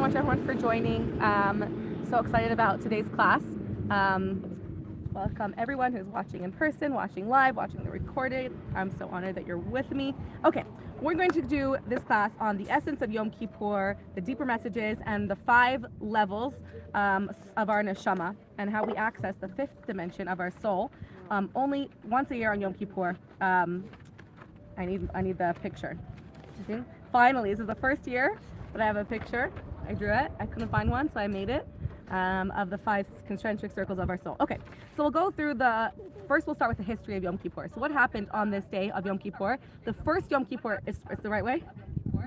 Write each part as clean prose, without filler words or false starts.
much, everyone, for joining. So excited about today's class. Welcome everyone who's watching in person, watching live, watching the recorded. I'm so honored that you're with me. Okay, we're going to do this class on the essence of Yom Kippur, the deeper messages, and the 5 levels of our neshama, and how we access the 5th dimension of our soul. Only once a year on Yom Kippur. I need the picture. Okay. Finally, this is the first year that I have a picture. I drew it. I couldn't find one, so I made it. Of the 5 concentric circles of our soul. Okay, so we'll go through first we'll start with the history of Yom Kippur. So what happened on this day of Yom Kippur? The first Yom Kippur, is the right way?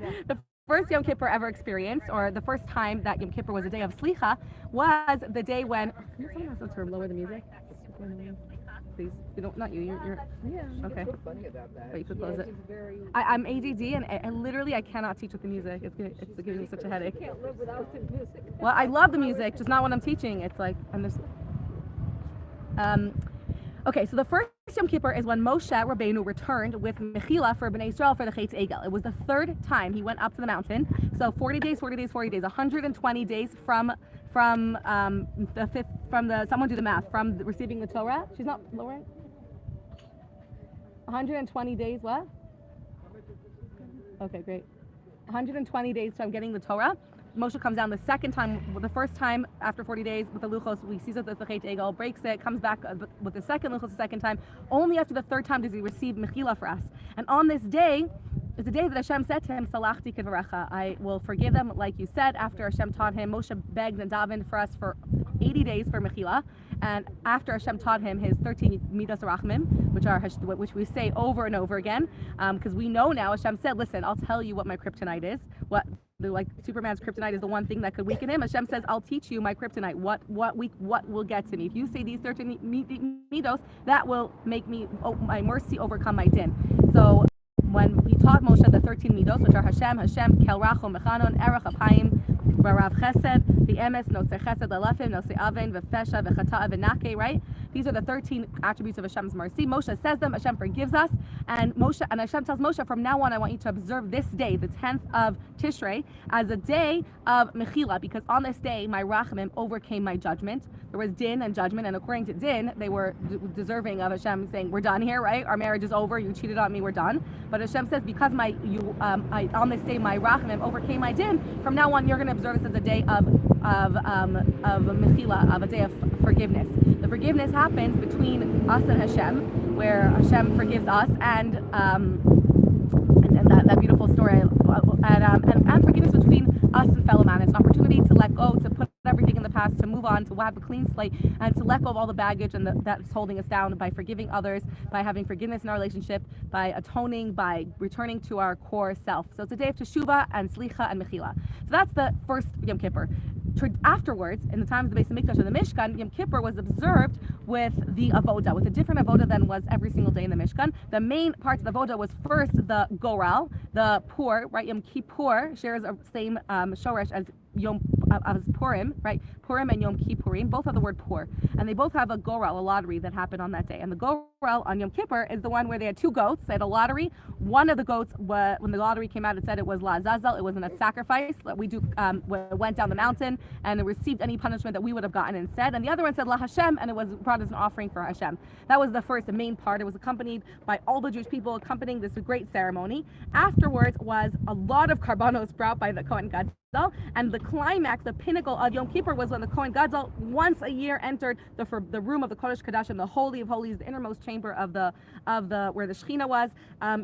Yeah. The first Yom Kippur ever experienced, or the first time that Yom Kippur was a day of Slicha, was the day when, can someone else lower the music? Please, you don't, not you, you're yeah. Okay. What's so funny about that? But you could close it. I'm ADD and I cannot teach with the music. It's giving me such a headache. You can't live without the music. Well, I love the music, just not when I'm teaching. It's like, and this. Okay, so the first Yom Kippur is when Moshe Rabbeinu returned with Mechila for Bnei Israel for the Chet Egel. It was the 3rd time he went up to the mountain. So 40 days, 120 days from the 5th, someone do the math, from receiving the Torah. She's not lowering? 120 days, what? Okay, great. 120 days from getting the Torah. Moshe comes down the first time after 40 days with the luchos. We sees it at the Chet Egel, breaks it, comes back with the second luchos the second time. Only after the 3rd time does he receive mechila for us. And on this day is the day that Hashem said to him, Salachti kivrecha, I will forgive them like you said. After Hashem taught him, Moshe begged and davened for us for 80 days for mechila. And after Hashem taught him his 13 midas rachmim, which we say over and over again, because we know now Hashem said, listen, I'll tell you what my kryptonite is. Like Superman's kryptonite is the one thing that could weaken him. Hashem says, I'll teach you my kryptonite. What will get to me? If you say these 13 midos, that will make my mercy overcome my din. So when he taught Moshe the 13 midos, which are Hashem, Kel Rachum, Mechanon, Erech Apayim, Varav Chesed, the Emes, Nosei Chesed, Lalafim, Nosei Aven, Vefesha, Vechata, Venake, right? These are the 13 attributes of Hashem's mercy. Moshe says them, Hashem forgives us, and Hashem tells Moshe, from now on, I want you to observe this day, the 10th of Tishrei, as a day of Mechila, because on this day, my Rachamim overcame my judgment. There was din and judgment, and according to din, they were deserving of Hashem saying, we're done here, right? Our marriage is over, you cheated on me, we're done. But Hashem says, because on this day, my Rachamim overcame my din, from now on, you're going to observe this as a day of Mechila, of a day of forgiveness. The forgiveness happens between us and Hashem, where Hashem forgives us, and that beautiful story, and forgiveness between us and fellow man. It's an opportunity to let go, to put everything in the past, to move on, to have a clean slate, and to let go of all the baggage and that's holding us down, by forgiving others, by having forgiveness in our relationship, by atoning, by returning to our core self. So it's a day of teshuvah and slicha and mechila. So that's the first Yom Kippur. Afterwards, in the times of the Beis Hamikdash and the Mishkan, Yom Kippur was observed with the avoda, with a different avoda than was every single day in the Mishkan. The main parts of the avoda was first the goral, the pur, right? Yom Kippur shares a same shoresh as as Purim, right? Purim and Yom Kippurim both have the word pur, and they both have a goral, a lottery that happened on that day. And the goral on Yom Kippur is the one where they had 2 goats. They had a lottery. One of the goats, when the lottery came out, it said it was la zazel. It wasn't a sacrifice that we do. Went down the mountain and it received any punishment that we would have gotten instead. And the other one said la Hashem, and it was brought as an offering for Hashem. That was the first, the main part. It was accompanied by all the Jewish people accompanying this great ceremony. Afterwards was a lot of karbanos brought by the Kohen Gadol. And the climax, the pinnacle of Yom Kippur, was when the Kohen Gadol once a year entered the room of the Kodesh Kodashim, the Holy of Holies, the innermost chamber of the where the Shechina was.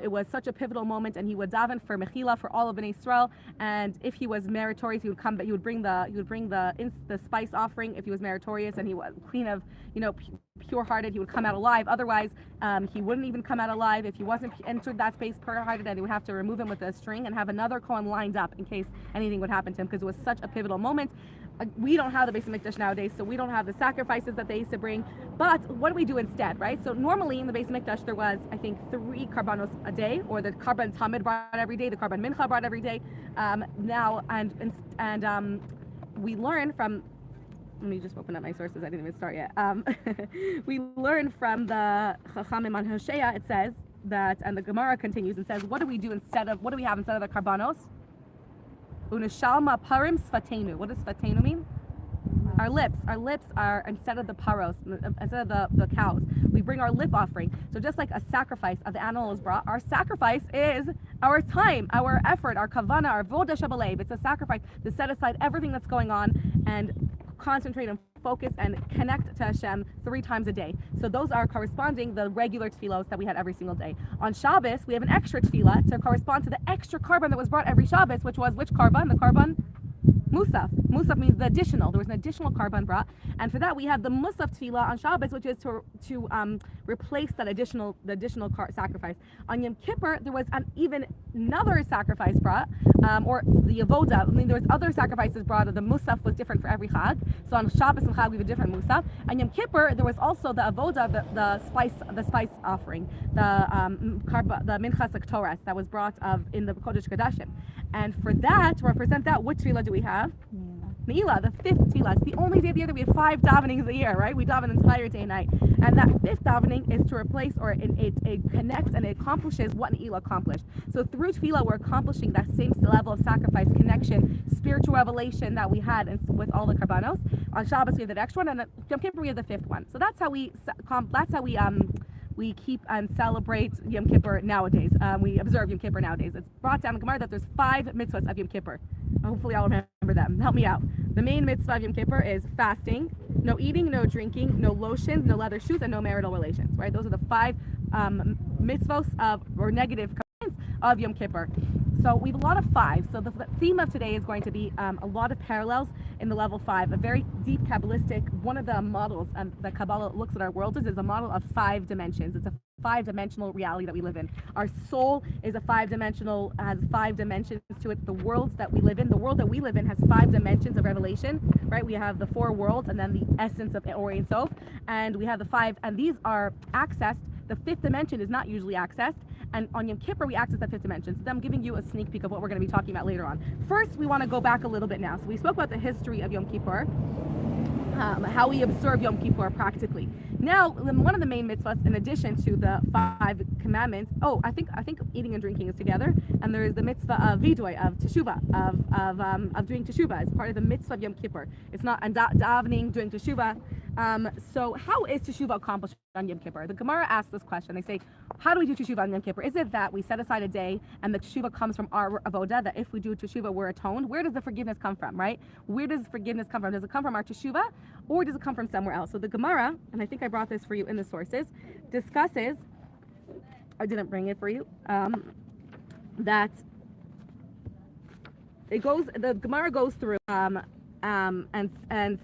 It was such a pivotal moment, and he would daven for Mechila for all of Bnei Israel. And if he was meritorious, he would come, but he would bring the spice offering. If he was meritorious and he was clean of pure-hearted, he would come out alive. Otherwise, he wouldn't even come out alive. If he wasn't entered that space pure-hearted, then they would have to remove him with a string and have another Kohen lined up in case anything would happen to him, because it was such a pivotal moment. We don't have the Beis Hamikdash nowadays, so we don't have the sacrifices that they used to bring. But what do we do instead, right? So normally in the Beis Hamikdash there was, I think, 3 karbanos a day, or the karban tamid brought every day, the karban mincha brought every day. We learn from. Let me just open up my sources. I didn't even start yet. We learn from the Chachamim on Hosea. It says that, and the Gemara continues and says, what do we have instead of the karbanos? Unashalma parim sfatenu. What does sfatenu mean? Our lips are instead of the paros, instead of the cows, we bring our lip offering. So just like a sacrifice of the animal is brought, our sacrifice is our time, our effort, our kavana, our voda shabalev. It's a sacrifice to set aside everything that's going on and concentrate and focus and connect to Hashem 3 times a day. So those are corresponding the regular tefillos that we had every single day. On Shabbos, we have an extra tefillah to correspond to the extra carbon that was brought every Shabbos, which was which carbon? The carbon Musaf. Musaf means the additional. There was an additional carbon brought, and for that we have the Musaf tefillah on Shabbos, which is to replace that additional sacrifice. On Yom Kippur, there was even another sacrifice brought, or the avoda. I mean, there was other sacrifices brought. The Musaf was different for every Chag. So on Shabbos and Chag we have a different Musaf. On Yom Kippur, there was also the avoda, the spice offering, the minchas Torah that was brought in the Kodesh Kodashim. And for that, to represent that, which tefillah do we have? Ne'ilah, the 5th tefillah. It's the only day of the year that we have 5 davenings a year, right? We daven the entire day and night. And that 5th davening is to replace, or it connects and it accomplishes what Ne'ilah accomplished. So through tefillah, we're accomplishing that same level of sacrifice, connection, spiritual revelation that we had with all the karbanos. On Shabbos, we have the extra one, and on Yom Kippur, we have the 5th one. So that's how we keep and celebrate Yom Kippur nowadays. We observe Yom Kippur nowadays. It's brought down in Gemara that there's 5 mitzvahs of Yom Kippur. Hopefully I'll remember them. Help me out. The main mitzvah of Yom Kippur is fasting, no eating, no drinking, no lotions, no leather shoes, and no marital relations, right? Those are the 5 mitzvahs or negative commands of Yom Kippur. So we have a lot of 5. So the theme of today is going to be a lot of parallels in the level 5, a very deep Kabbalistic, one of the models that Kabbalah looks at our world is a model of 5 dimensions. It's a 5-dimensional reality that we live in. Our soul is has 5 dimensions to it. The worlds that we live in, the world that we live in has 5 dimensions of revelation, right? We have the 4 worlds and then the essence of Or Ein Sof, and we have the 5, and these are accessed. The 5th dimension is not usually accessed. And on Yom Kippur, we access that 5th dimension. So I'm giving you a sneak peek of what we're going to be talking about later on. First, we want to go back a little bit now. So we spoke about the history of Yom Kippur, how we observe Yom Kippur practically. Now, one of the main mitzvahs, in addition to the 5 commandments, I think eating and drinking is together, and there is the mitzvah of vidoy, of teshuvah, of doing teshuvah as part of the mitzvah of Yom Kippur. It's not davening, doing teshuvah. So how is teshuvah accomplished on Yom Kippur? The Gemara asks this question. They say, how do we do teshuvah on Yom Kippur? Is it that we set aside a day and the teshuvah comes from our avoda, that if we do teshuvah, we're atoned? Where does the forgiveness come from, right? Where does forgiveness come from? Does it come from our teshuvah, or does it come from somewhere else? So the Gemara, and I think I brought this for you in the sources, discusses, I didn't bring it for you, that the Gemara goes through and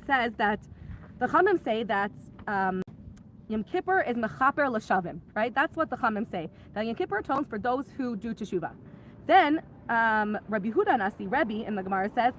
says that the Chachamim say that Yom Kippur is mechaper l'shavim, right? That's what the Chachamim say. That Yom Kippur atones for those who do teshuvah. Then Rabbi Yehuda Nasi, Rebbe in the Gemara says,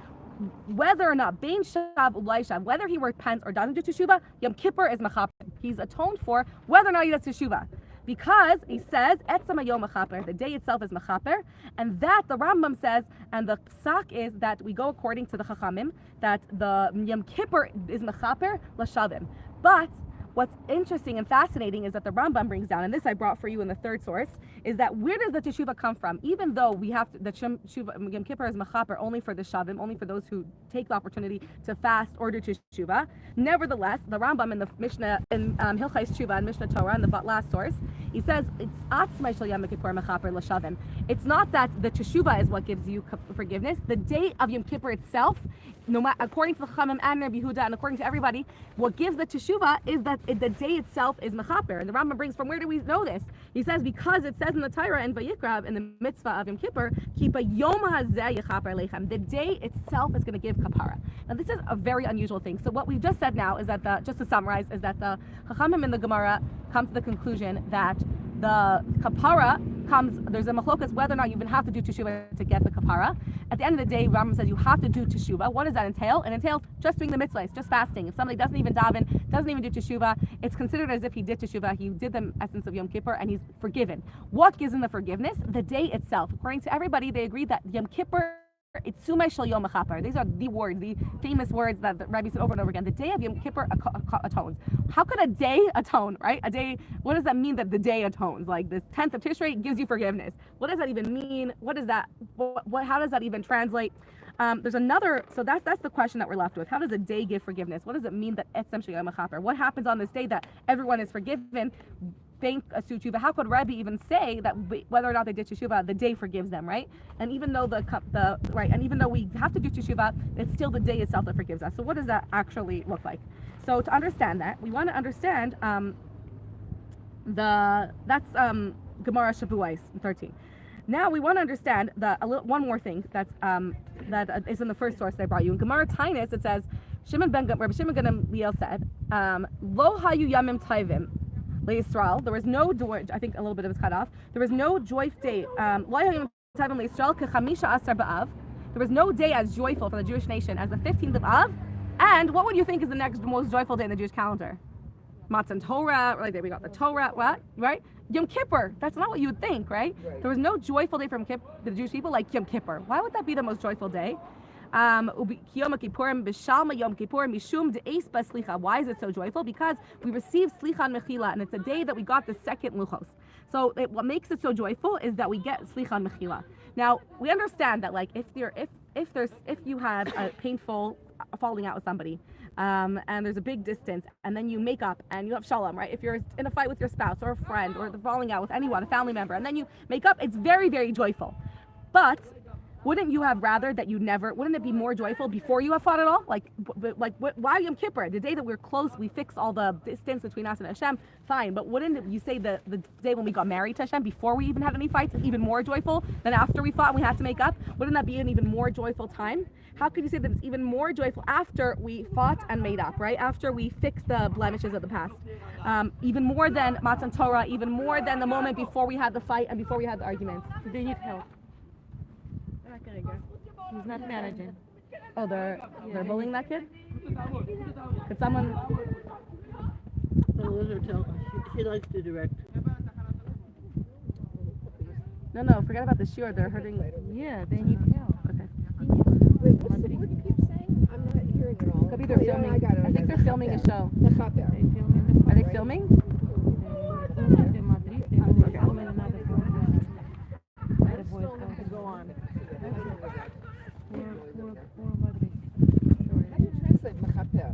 whether or not bein shav ulai shav, whether he repents or doesn't do teshuvah, Yom Kippur is mechaper. He's atoned for whether or not he does teshuvah. Because he says, Etzem hayom mechaper, the day itself is mechaper, and that the Rambam says, and the psak is that we go according to the Chachamim, that the Yom Kippur is mechaper l'shavim. But what's interesting and fascinating is that the Rambam brings down, and this I brought for you in the 3rd source, is that where does the teshuvah come from? Even though we have the teshuvah, Yom Kippur is mechaper only for the shavim, only for those who take the opportunity to fast or do teshuvah. Nevertheless, the Rambam in the Mishnah, in Hilchais Teshuvah and Mishnah Torah, in the last source, he says it's atzmai shel Yom Kippur mechaper l'shavim. It's not that the teshuvah is what gives you forgiveness. The day of Yom Kippur itself, no matter, according to the Chachamim and Rabbi Yehuda and according to everybody, what gives the teshuvah is that the day itself is mechaper. And the Rambam brings, from where do we know this? He says, because it says in the Torah in Vayikra, in the mitzvah of Yom Kippur, ki b'yom hazeh yechaper leichem. The day itself is going to give kapara. Now this is a very unusual thing. So what we just said now is that just to summarize, is that the Chachamim in the Gemara come to the conclusion that the kapara comes, there's a machlokas whether or not you even have to do teshuvah to get the kapara. At the end of the day, Rambam says you have to do teshuvah. What does that entail? It entails just doing the mitzvahs, just fasting. If somebody doesn't even daven, doesn't even do teshuvah, it's considered as if he did teshuvah, he did the essence of Yom Kippur, and he's forgiven. What gives him the forgiveness? The day itself. According to everybody, they agree that Yom Kippur, it's Sumei Shel Yom HaChaper. These are the words, the famous words that the Rebbe said over and over again. The day of Yom Kippur atones. How could a day atone, right? A day, what does that mean that the day atones? Like this 10th of Tishrei gives you forgiveness. What does that even mean? What is that? How does that even translate? There's another, so that's the question that we're left with. How does a day give forgiveness? What does it mean that Etzem Sheyom HaChaper? What happens on this day that everyone is forgiven? Thank a Teshuva. How could Rabbi even say that whether or not they did Teshuva, the day forgives them, right? And even though and even though we have to do Teshuva, it's still the day itself that forgives us. So what does that actually look like? So to understand that, we want to understand that's Gemara Shavuos 13. Now we want to understand one more thing that is in the first source that I brought you. In Gemara Tainus, it says, Rabbi Shimon ben Gamliel said, Lo hayu yamim taivim le'Yisrael. There was no, I think a little bit of it was cut off. There was no joyful day. Lo hayu yamim taivim le'Yisrael kechamisha asar ba'av. There was no day as joyful for the Jewish nation as the 15th of Av. And what would you think is the next most joyful day in the Jewish calendar? Matan Torah, right there we got the Torah, what? Right? Yom Kippur. That's not what you would think, right? There was no joyful day from the Jewish people like Yom Kippur. Why would that be the most joyful day? Why is it so joyful? Because we received Slicha and Mechila, and it's a day that we got the second Luchos. So what makes it so joyful is that we get Slicha and Mechila. Now we understand that, like, if you have a painful falling out with somebody, and there's a big distance, and then you make up and you have shalom, right? If you're in a fight with your spouse or a friend or falling out with anyone, a family member, and then you make up, it's very, very joyful. But wouldn't you have rather that wouldn't it be more joyful before you have fought at all? Why Yom Kippur? The day that we're close, we fix all the distance between us and Hashem, fine. But wouldn't you say the day when we got married to Hashem, before we even had any fights, is even more joyful than after we fought and we had to make up? Wouldn't that be an even more joyful time? How could you say that it's even more joyful after we fought and made up, right? After we fixed the blemishes of the past. Even more than Matan Torah, even more than the moment before we had the fight and before we had the arguments. They need help. He's not managing. Oh, they're bullying that kid? Could someone... So let her tell. She likes to direct. No, forget about the shiur. They're hurting... Yeah, they need help. Okay. Wait, what's the word you keep saying? I'm not hearing it all. Could be they're filming. I think they're filming a show. Are they filming? Go on. How do you translate mechaper?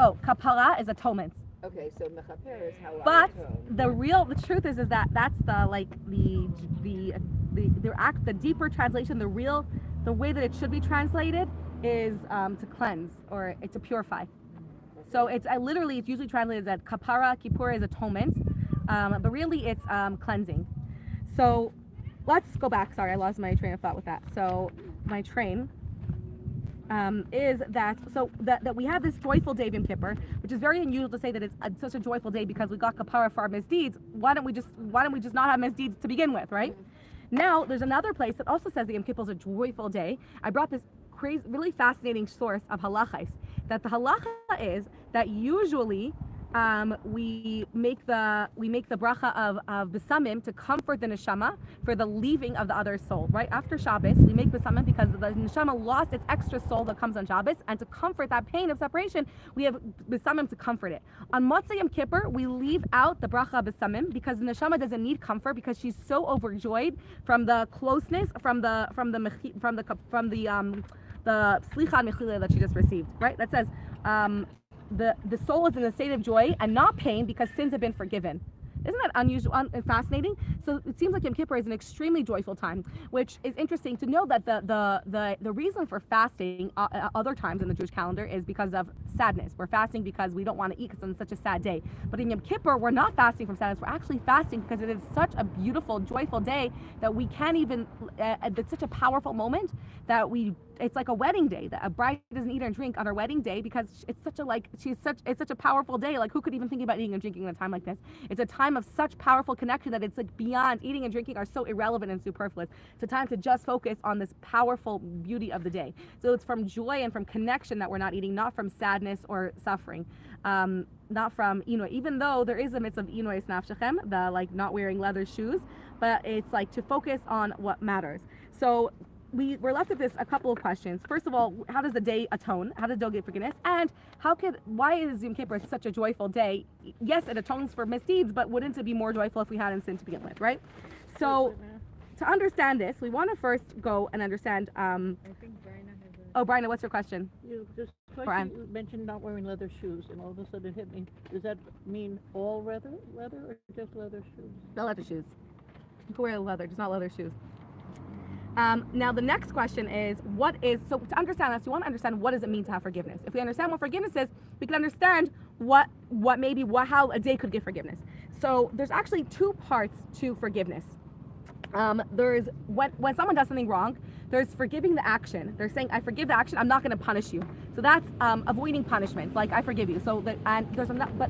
Oh, kapara is atonement. Okay, so mechaper is how But I the truth is that that's the deeper translation. The way that it should be translated is to cleanse or to purify. So it's usually translated as kapara. Kippur is atonement, but really it's cleansing. So let's go back. Sorry, I lost my train of thought with that. So my train is that we have this joyful day of Yom Kippur, which is very unusual to say that it's such a joyful day because we got kapara for our misdeeds. Why don't we just not have misdeeds to begin with, right? Now there's another place that also says that Yom Kippur is a joyful day. I brought this really fascinating source of halachas, that the halacha is that usually we make the bracha of besamim to comfort the neshama for the leaving of the other soul. Right after Shabbos, we make besamim because the neshama lost its extra soul that comes on Shabbos, and to comfort that pain of separation, we have besamim to comfort it. On Motzei Yom Kippur, we leave out the bracha of besamim because the neshama doesn't need comfort because she's so overjoyed from the closeness, from the slicha and mechila that she just received. Right? That says. The soul is in a state of joy and not pain because sins have been forgiven. Isn't that unusual and fascinating? So it seems like Yom Kippur is an extremely joyful time, which is interesting to know that the reason for fasting other times in the Jewish calendar is because of sadness. We're fasting because we don't want to eat because it's such a sad day. But in Yom Kippur, we're not fasting from sadness. We're actually fasting because it is such a beautiful, joyful day that we can't even, it's such a powerful moment that it's like a wedding day, that a bride doesn't eat or drink on her wedding day because it's such a powerful day. Like, who could even think about eating and drinking at a time like this? It's a time of such powerful connection that it's like beyond eating and drinking are so irrelevant and superfluous. It's a time to just focus on this powerful beauty of the day. So it's from joy and from connection that we're not eating, not from sadness or suffering. Not from, even though there is a mitzvah of inois nafshechem, the like not wearing leather shoes, but it's like to focus on what matters. So we're left with a couple of questions. First of all, how does the day atone? How does the day get forgiveness? And why is Yom Kippur such a joyful day? Yes, it atones for misdeeds, but wouldn't it be more joyful if we hadn't sinned to begin with, right? So to understand this, we want to first go and understand. I think Jaina has Oh, Brian, what's your question? You just Brian. you mentioned not wearing leather shoes, and all of a sudden it hit me. Does that mean all leather, or just leather shoes? No leather shoes. You can wear leather, just not leather shoes. Now the next question is, so to understand this, you want to understand what does it mean to have forgiveness. If we understand what forgiveness is, we can understand how a day could give forgiveness. So there's actually two parts to forgiveness. There's when someone does something wrong, there's forgiving the action. They're saying, I forgive the action, I'm not going to punish you. So that's avoiding punishment, like I forgive you. So but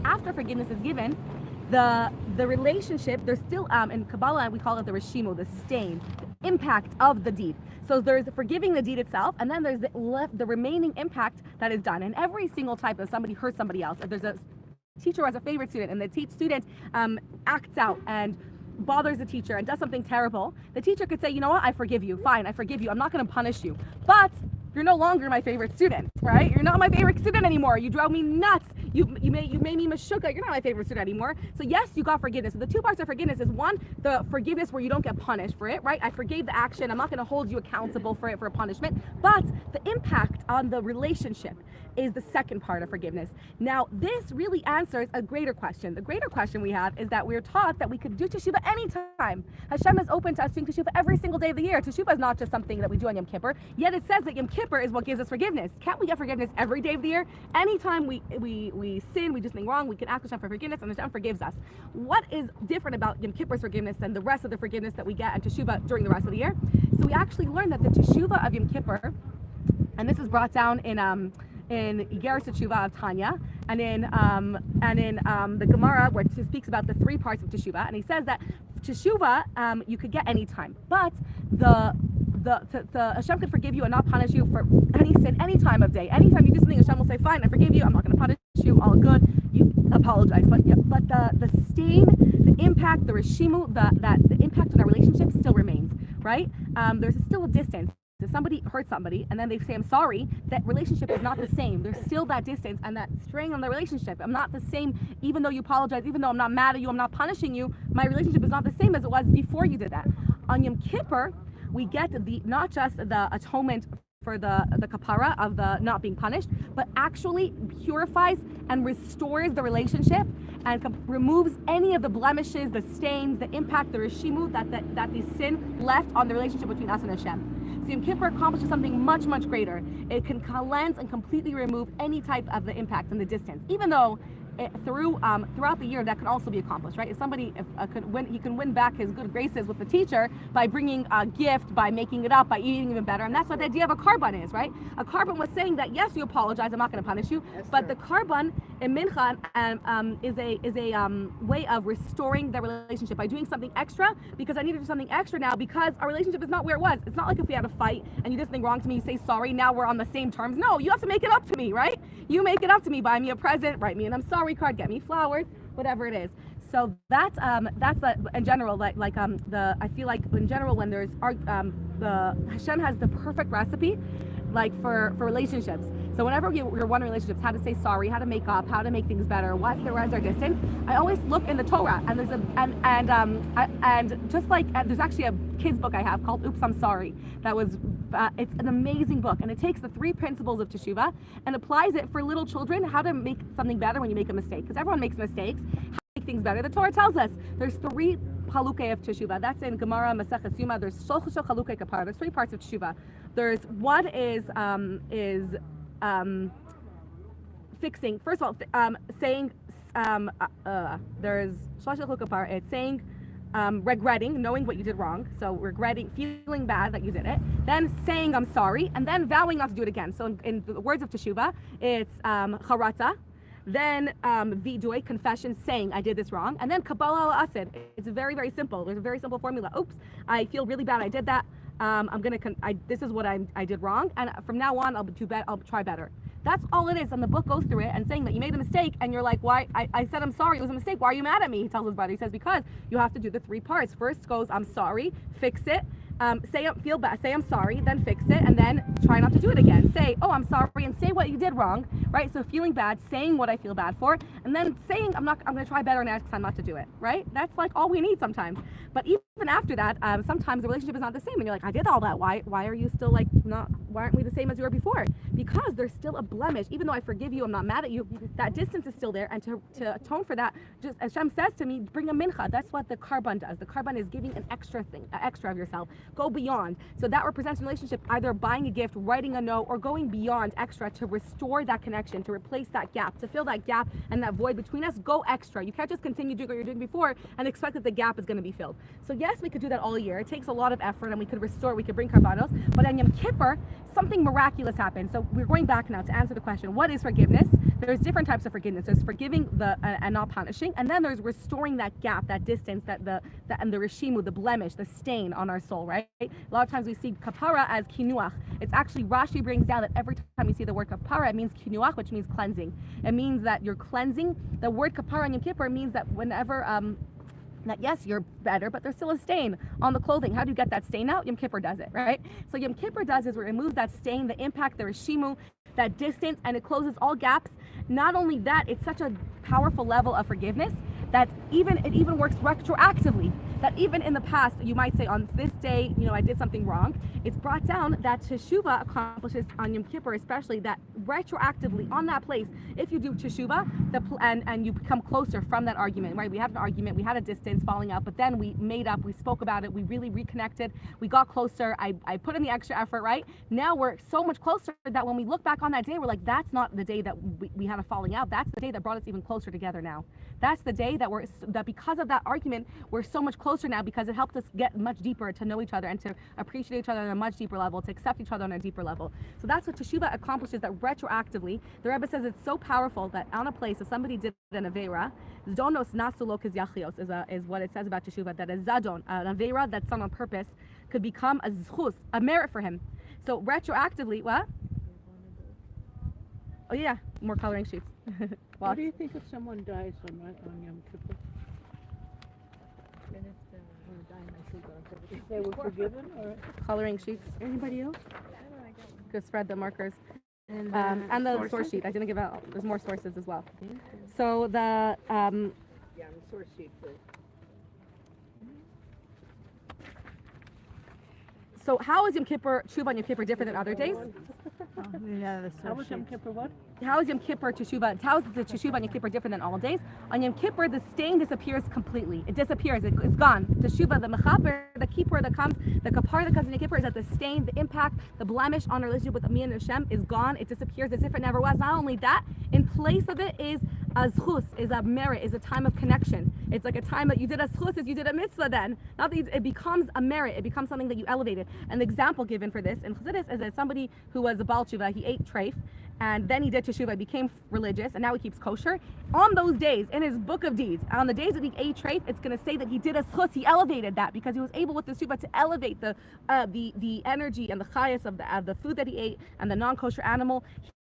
after forgiveness is given, the relationship, there's still in Kabbalah we call it the reshimu, the stain, the impact of the deed. So there's forgiving the deed itself, and then there's the remaining impact that is done. And every single type of somebody hurts somebody else, if there's a teacher who has a favorite student and the student acts out and bothers the teacher and does something terrible, the teacher could say, you know what, I forgive you, fine, I forgive you, I'm not going to punish you, but you're no longer my favorite student, right? You're not my favorite student anymore. You drove me nuts. You made me mashuka. You're not my favorite student anymore. So yes, you got forgiveness. So the two parts of forgiveness is one, the forgiveness where you don't get punished for it, right? I forgave the action. I'm not going to hold you accountable for it for a punishment. But the impact on the relationship is the second part of forgiveness. Now, this really answers a greater question. The greater question we have is that we're taught that we could do teshuvah anytime. Hashem is open to us doing teshuvah every single day of the year. Teshuvah is not just something that we do on Yom Kippur, yet it says that Yom Kippur is what gives us forgiveness. Can't we get forgiveness every day of the year? Anytime we sin, we do something wrong, we can ask Hashem for forgiveness, and Hashem forgives us. What is different about Yom Kippur's forgiveness than the rest of the forgiveness that we get at teshuvah during the rest of the year? So we actually learned that the teshuvah of Yom Kippur, and this is brought down in Igeres Teshuvah of Tanya, and in the Gemara, where it speaks about the three parts of Teshuvah, and he says that Teshuvah you could get any time, but the Hashem could forgive you and not punish you for any sin, any time of day. Anytime you do something, Hashem will say, fine, I forgive you, I'm not going to punish you, all good, you apologize. But the stain, the impact, the reshimu, the impact on our relationship still remains, right? There's still a distance. If somebody hurts somebody and then they say, I'm sorry, that relationship is not the same. There's still that distance and that strain on the relationship. I'm not the same, even though you apologize, even though I'm not mad at you, I'm not punishing you, my relationship is not the same as it was before you did that. On Yom Kippur, we get not just the atonement for the kapara of the not being punished, but actually purifies and restores the relationship and removes any of the blemishes, the stains, the impact, the reshimu that the sin left on the relationship between us and Hashem. So Yom Kippur accomplishes something much, much greater. It can cleanse and completely remove any type of the impact and the distance, even though throughout the year that can also be accomplished, right? If somebody he can win back his good graces with the teacher by bringing a gift, by making it up, by eating even better, and that's what the idea of a korban is, right? A korban was saying that yes, you apologize, I'm not going to punish you, but the korban in mincha is a way of restoring the relationship by doing something extra, because I need to do something extra now because our relationship is not where it was. It's not like if we had a fight and you did something wrong to me, you say sorry, now we're on the same terms. No, you have to make it up to me, right? You make it up to me, buy me a present, write me an I'm sorry card, get me flowers, whatever it is. So that's in general, I feel like in general when there's the Hashem has the perfect recipe, like for relationships. So whenever we're one relationships, how to say sorry, how to make up, how to make things better, where's our distance, I always look in the Torah, and there's there's actually a kids book I have called Oops, I'm Sorry. It's an amazing book, and it takes the three principles of teshuvah and applies it for little children, how to make something better when you make a mistake, because everyone makes mistakes. How to make things better. The Torah tells us there's three halukei of teshuvah. That's in Gemara Maseches Yuma. There's shlosh halukei kapara. There's three parts of teshuvah. There's one is fixing. First of all, saying there's shlosh halukei kapara. It's saying regretting, knowing what you did wrong. So regretting, feeling bad that you did it. Then saying I'm sorry, and then vowing not to do it again. So in the words of teshuvah, it's charata. Then vidui, confession, saying I did this wrong, and then kabbalah al-asid. It's very, very simple. There's a very simple formula. Oops, I feel really bad. I did that. This is what I did wrong, and from now on I'll try better. That's all it is. And the book goes through it and saying that you made a mistake, and you're like, why? I said I'm sorry. It was a mistake. Why are you mad at me? He tells his brother. He says because you have to do the three parts. First goes I'm sorry, fix it. Feel bad, say I'm sorry, then fix it, and then try not to do it again. Say, oh, I'm sorry, and say what you did wrong, right? So feeling bad, saying what I feel bad for, and then saying I'm going to try better next time not to do it, right? That's like all we need sometimes. But even even after that, sometimes the relationship is not the same, and you're like, I did all that. Why are you still like not? Why aren't we the same as we were before? Because there's still a blemish. Even though I forgive you, I'm not mad at you. That distance is still there, and to atone for that, just as Hashem says to me, bring a mincha. That's what the karban does. The karban is giving an extra thing, extra of yourself. Go beyond. So that represents a relationship, either buying a gift, writing a note, or going beyond extra to restore that connection, to replace that gap, to fill that gap and that void between us. Go extra. You can't just continue doing what you're doing before and expect that the gap is going to be filled. So yes, we could do that all year. It takes a lot of effort, and we could restore, we could bring karbanos. But on Yom Kippur, something miraculous happens. So we're going back now to answer the question, what is forgiveness? There's different types of forgiveness. There's forgiving and not punishing, and then there's restoring that gap, that distance, and the reshimu, the blemish, the stain on our soul, right? A lot of times we see kapara as kinuach. It's actually, Rashi brings down that every time you see the word kapara, it means kinuach, which means cleansing. It means that you're cleansing. The word kapara on Yom Kippur means that whenever that yes, you're better, but there's still a stain on the clothing. How do you get that stain out? Yom Kippur does it, right? So Yom Kippur does is where it removes that stain, the impact, the reshimu, that distance, and it closes all gaps. Not only that, it's such a powerful level of forgiveness that it even works retroactively. That even in the past, you might say, on this day, I did something wrong. It's brought down that teshuvah accomplishes on Yom Kippur, especially, that retroactively on that place, if you do teshuvah, and you become closer from that argument, right? We had an argument, we had a distance falling out, but then we made up, we spoke about it, we really reconnected, we got closer, I put in the extra effort, right? Now we're so much closer that when we look back on that day, we're like, that's not the day that we had a falling out. That's the day that brought us even closer together now. That's the day that because of that argument, we're so much closer now, because it helped us get much deeper to know each other and to appreciate each other on a much deeper level, to accept each other on a deeper level. So that's what teshuvah accomplishes, that retroactively. The Rebbe says it's so powerful that on a place, if somebody did an avera, zonos nasulo kizyachios is what it says about teshuvah, that a zadon, an avera that's done on purpose, could become a zchus, a merit for him. So retroactively, what? Oh yeah, more coloring sheets. What do you think if someone dies on Yom Kippur? They were forgiven, or Coloring sheets. Anybody else? Could spread the markers. And the source sheet. I didn't give out. There's more sources as well. So the yeah, the source sheet. so how is Yom Kippur, Teshuvah on Yom Kippur different than other days? How was Yom Kippur what? How is Yom Kippur Teshuvah? How is the Teshuvah on Yom Kippur different than all days? On Yom Kippur, the stain disappears completely. It disappears. It's gone. Teshuvah, the mechaper, the kippur that comes, the kapar that comes in Yom Kippur, is that the stain, the impact, the blemish on our relationship with me and Hashem is gone. It disappears as if it never was. Not only that, in place of it is a zchus, is a merit, is a time of connection. It's like a time that you did a zchus, if you did a mitzvah then. Not that it becomes a merit, it becomes something that you elevated. And the example given for this in Chassidus is that somebody who was a Baal Tshuva, he ate treif, and then he did teshuvah, became religious, and now he keeps kosher. On those days, in his book of deeds, on the days that he ate treif, it's going to say that he did a zchus, he elevated that, because he was able with the teshuvah to elevate the energy and the chayas of the food that he ate and the non-kosher animal.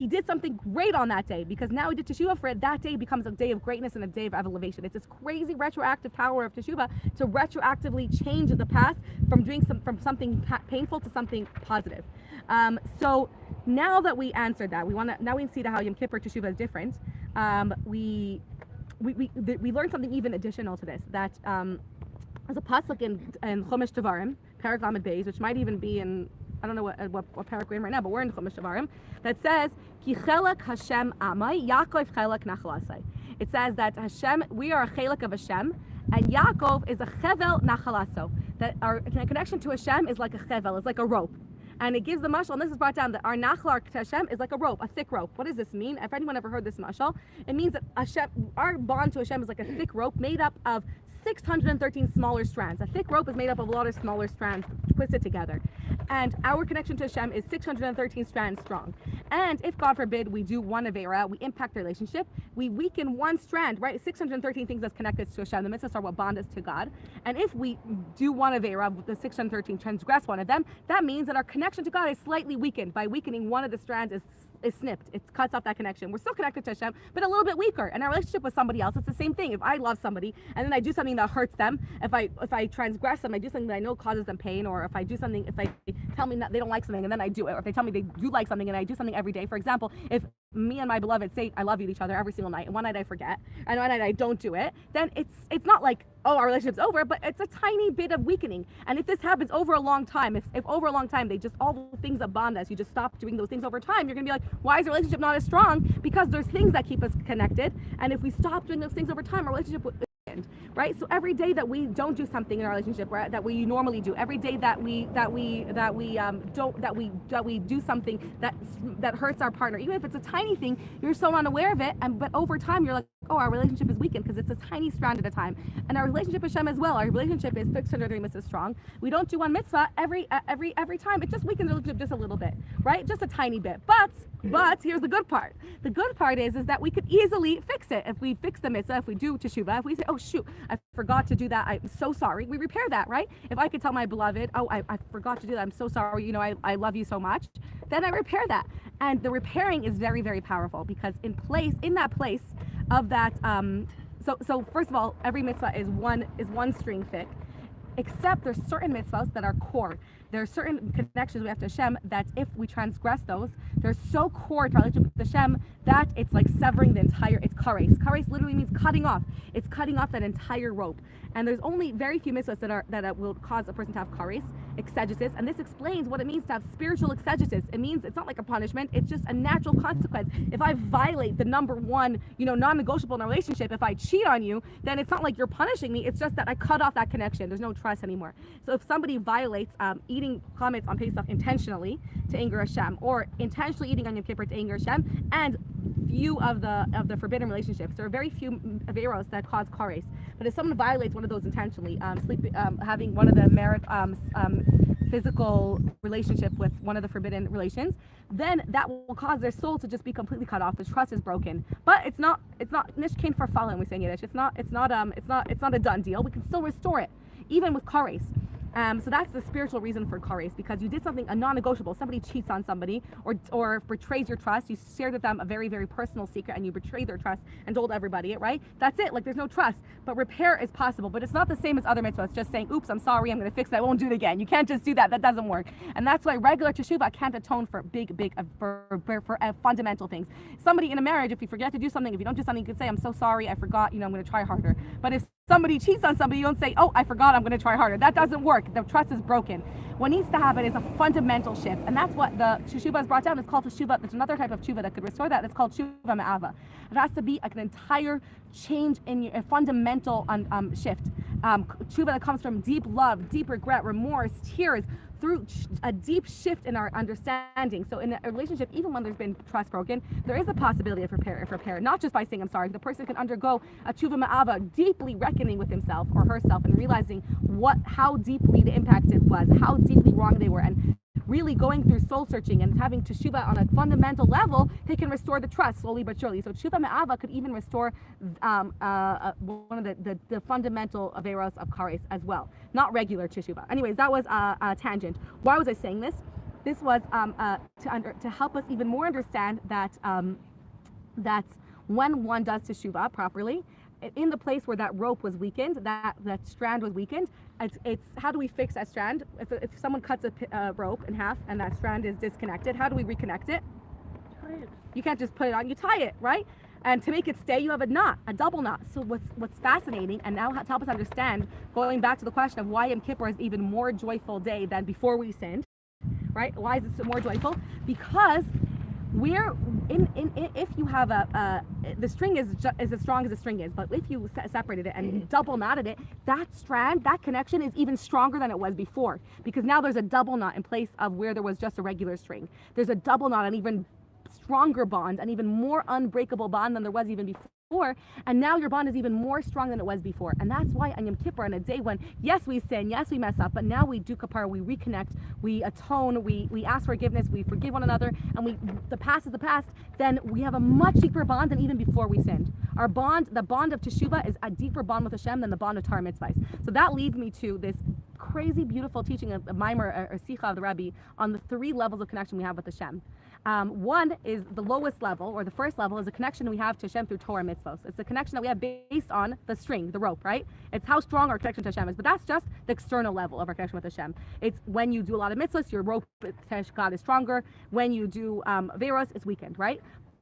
He did something great on that day, because now he did teshuvah for it. That day becomes a day of greatness and a day of elevation. It's this crazy retroactive power of teshuvah to retroactively change the past from something painful to something positive. So now that we answered that, now we see how Yom Kippur teshuvah is different. We learned something even additional to this, that there's a pasuk in Chumash Devarim, Perek Lamed Beis, which might even be in, I don't know what parak we're in right now, but we're in Chumash Devarim, that says, Ki chelak Hashem amai, Yaakov chelak nachalasai. It says that Hashem, we are a chelak of Hashem, and Yaakov is a chevel nachalaso. That our connection to Hashem is like a chevel, it's like a rope. And it gives the mashal, and this is brought down, that our nachlar to Hashem is like a rope, a thick rope. What does this mean? If anyone ever heard this mashal, it means that Hashem, our bond to Hashem is like a thick rope made up of 613 smaller strands. A thick rope is made up of a lot of smaller strands twisted together. And our connection to Hashem is 613 strands strong. And if, God forbid, we do one avera, we impact the relationship, we weaken one strand, right? 613 things that's connected to Hashem. The mitzvahs are what bond us to God. And if we do one avera, the 613 transgress one of them, that means that our connection to God is slightly weakened. By weakening one of the strands is is snipped. It cuts off that connection. We're still connected to Hashem, but a little bit weaker. And our relationship with somebody else, it's the same thing. If I love somebody and then I do something that hurts them, if I transgress them, I do something that I know causes them pain, or if I do something, if they tell me that they don't like something and then I do it, or if they tell me they do like something and I do something every day. For example, if me and my beloved say I love you to each other every single night, and one night I forget, and one night I don't do it, then it's not like, oh, our relationship's over, but it's a tiny bit of weakening. And if this happens over a long time, if over a long time they just, all the things that bond us, you just stop doing those things over time, you're gonna be like, why is the relationship not as strong? Because there's things that keep us connected, and if we stop doing those things over time, our relationship will end, right? So every day that we don't do something in our relationship, right, that we normally do, every day that we do something that hurts our partner, even if it's a tiny thing, you're so unaware of it, but over time you're like, oh, our relationship is weakened because it's a tiny strand at a time. And our relationship with Hashem as well. Our relationship is 603 mitzvahs strong. We don't do one mitzvah every time. It just weakens the relationship just a little bit, right? Just a tiny bit. But here's the good part. The good part is that we could easily fix it. If we fix the mitzvah, if we do teshuvah, if we say, oh shoot, I forgot to do that, I'm so sorry, we repair that, right? If I could tell my beloved, oh, I forgot to do that, I'm so sorry, you know, I love you so much, then I repair that. And the repairing is very, very powerful, because in that place of that, so first of all, every mitzvah is one string thick, except there's certain mitzvahs that are core. There are certain connections we have to Hashem that if we transgress those, they're so core to our relationship with Hashem that it's like severing the entire, it's kares. Kares literally means cutting off. It's cutting off that entire rope. And there's only very few mitzvahs that will cause a person to have kares, exegesis, and this explains what it means to have spiritual exegesis. It means it's not like a punishment, it's just a natural consequence. If I violate the number one, non-negotiable in a relationship, if I cheat on you, then it's not like you're punishing me, it's just that I cut off that connection. There's no trust anymore. So if somebody violates eating chametz on Pesach intentionally to anger Hashem, or intentionally eating on Yom Kippur to anger Hashem, and few of the forbidden relationships, there are very few averos that cause kares. But if someone violates one of those intentionally, having one of the physical relationship with one of the forbidden relations, then that will cause their soul to just be completely cut off. The trust is broken. But it's not nishkein for fallen, we say in Yiddish. It's not a done deal. We can still restore it, even with kares. So that's the spiritual reason for kares, because you did something, a non-negotiable. Somebody cheats on somebody or betrays your trust. You shared with them a very, very personal secret and you betrayed their trust and told everybody it, right? That's it. Like, there's no trust. But repair is possible. But it's not the same as other mitzvahs. Just saying, oops, I'm sorry, I'm going to fix it, I won't do it again. You can't just do that. That doesn't work. And that's why regular teshuvah can't atone for fundamental things. Somebody in a marriage, if you forget to do something, if you don't do something, you could say, I'm so sorry, I forgot, I'm going to try harder. But if somebody cheats on somebody, you don't say, oh, I forgot, I'm going to try harder. That doesn't work. The trust is broken. What needs to happen is a fundamental shift, and that's what the teshuvah is brought down. It's called teshuvah. There's another type of teshuvah that could restore that. It's called teshuvah me'ava. It has to be like an entire change in a fundamental shift. Teshuvah that comes from deep love, deep regret, remorse, tears, through a deep shift in our understanding. So in a relationship, even when there's been trust broken, there is a possibility of repair, not just by saying I'm sorry. The person can undergo a teshuvah me'ava, deeply reckoning with himself or herself and realizing how deeply the impact it was, how deeply wrong they were, and really going through soul searching and having teshuvah on a fundamental level, they can restore the trust slowly but surely. So teshuvah me'ava could even restore one of the fundamental averos of kares as well, not regular teshuvah. Anyways, that was a tangent. Why was I saying this? This was to help us even more understand that that when one does teshuvah properly, in the place where that rope was weakened, that strand was weakened, it's how do we fix that strand? If someone cuts a rope in half and that strand is disconnected, how do we reconnect it? Tie it. You can't just put it on, you tie it, right? And to make it stay, you have a knot, a double knot. So what's fascinating, and now to help us understand, going back to the question of why Yom Kippur is even more joyful day than before we sinned, right? Why is it so more joyful? Because if you have the string is as strong as the string is, but if you separated it and double knotted it, that strand, that connection is even stronger than it was before, because now there's a double knot in place of where there was just a regular string. There's a double knot, an even stronger bond, an even more unbreakable bond than there was even before, and now your bond is even more strong than it was before. And that's why on Yom Kippur, on a day when yes we sin, yes we mess up, but now we do kapara, we reconnect, we atone, we ask forgiveness, we forgive one another, and the past is the past, then we have a much deeper bond than even before we sinned. Our bond, the bond of teshuvah, is a deeper bond with Hashem than the bond of Torah mitzvahs. So that leads me to this crazy beautiful teaching of Maimer or Sicha of the Rebbe on the 3 levels of connection we have with Hashem. One is the lowest level, or the first level, is a connection we have to Hashem through Torah mitzvos. It's a connection that we have based on the string, the rope, right? It's how strong our connection to Hashem is. But that's just the external level of our connection with Hashem. It's when you do a lot of mitzvos, your rope to God is stronger. When you do averos, it's weakened, right?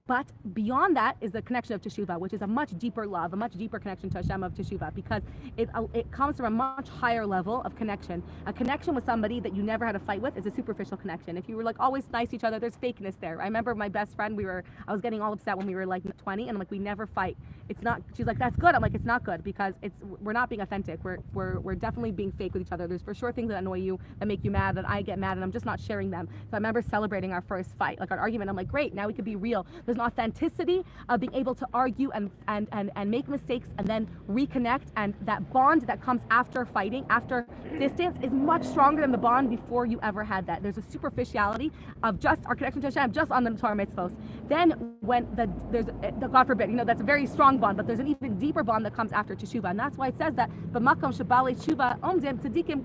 But beyond that is the connection of teshuvah, which is a much deeper love, a much deeper connection to Hashem of teshuvah, because it comes from a much higher level of connection. A connection with somebody that you never had a fight with is a superficial connection. If you were like always nice to each other, there's fakeness there. I remember my best friend, I was getting all upset when we were like 20, and I'm like, we never fight. It's not. She's like, that's good. I'm like, it's not good, because we're not being authentic. We're definitely being fake with each other. There's for sure things that annoy you, that make you mad, that I get mad, and I'm just not sharing them. So I remember celebrating our first fight, like our argument. I'm like, great, now we could be real. There's an authenticity of being able to argue and make mistakes and then reconnect, and that bond that comes after fighting, after distance, is much stronger than the bond before you ever had that. There's a superficiality of just our connection to Hashem, just on the Torah mitzvos. Then when there's God forbid, that's a very strong bond, but there's an even deeper bond that comes after teshuvah, and that's why it says that b'makom shabali teshuvah omdim tzaddikim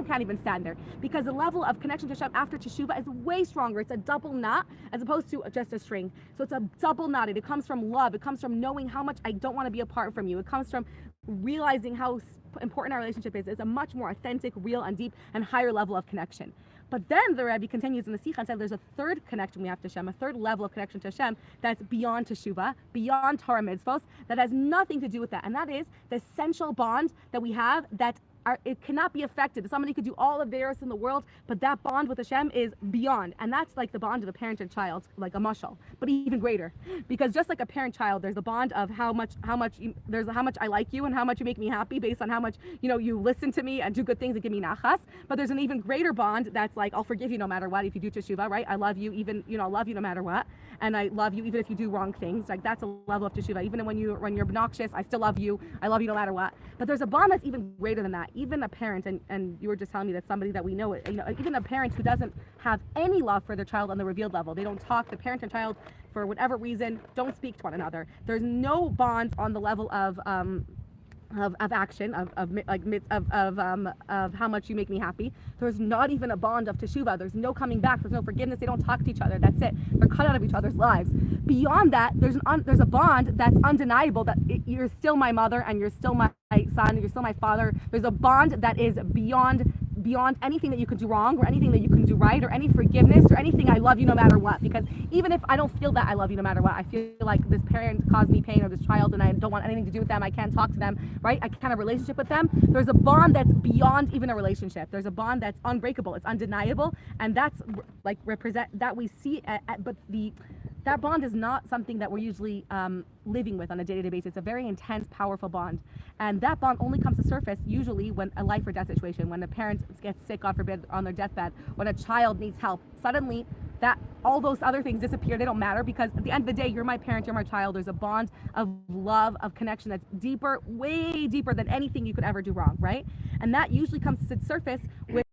can't even stand there, because the level of connection to Hashem after teshuvah is way stronger. It's a double knot as opposed to just a string. So it's a double knot. It comes from love. It comes from knowing how much I don't want to be apart from you. It comes from realizing how important our relationship is. It's a much more authentic, real, and deep and higher level of connection. But then the Rebbe continues in the Sikha and said there's a third connection we have to Hashem, a third level of connection to Hashem that's beyond teshuvah, beyond Torah mitzvos, that has nothing to do with that. And that is the essential bond that we have that it cannot be affected. Somebody could do all of theirs in the world, but that bond with Hashem is beyond. And that's like the bond of a parent and child, like a mashal, but even greater. Because just like a parent-child, there's the bond of how much I like you and how much you make me happy based on how much, you listen to me and do good things and give me nachas. But there's an even greater bond that's like, I'll forgive you no matter what if you do teshuvah, right? I love you even, I'll love you no matter what. And I love you even if you do wrong things. Like that's a level of teshuvah. Even when you're obnoxious, I still love you. I love you no matter what. But there's a bond that's even greater than that. Even a parent, and you were just telling me that somebody that we know, even a parent who doesn't have any love for their child on the revealed level, they don't talk, the parent and child, for whatever reason, don't speak to one another. There's no bond on the level of action, of how much you make me happy. There's not even a bond of teshuvah. There's no coming back. There's no forgiveness. They don't talk to each other. That's it. They're cut out of each other's lives. Beyond that, there's a bond that's undeniable, that you're still my mother and you're still my son, you're still my father. There's a bond that is beyond anything that you could do wrong or anything that you can do right or any forgiveness or anything. I love you no matter what, because even if I don't feel that I love you no matter what, I feel like this parent caused me pain, or this child, and I don't want anything to do with them, I can't talk to them, right? I can't have a relationship with them. There's a bond that's beyond even a relationship. There's a bond that's unbreakable, it's undeniable, and that's like that we see but that bond is not something that we're usually living with on a day-to-day basis. It's a very intense, powerful bond. And that bond only comes to surface usually when a life or death situation, when a parent gets sick, God forbid, on their deathbed, when a child needs help. Suddenly, all those other things disappear. They don't matter, because at the end of the day, you're my parent, you're my child. There's a bond of love, of connection that's deeper, way deeper than anything you could ever do wrong, right? And that usually comes to surface with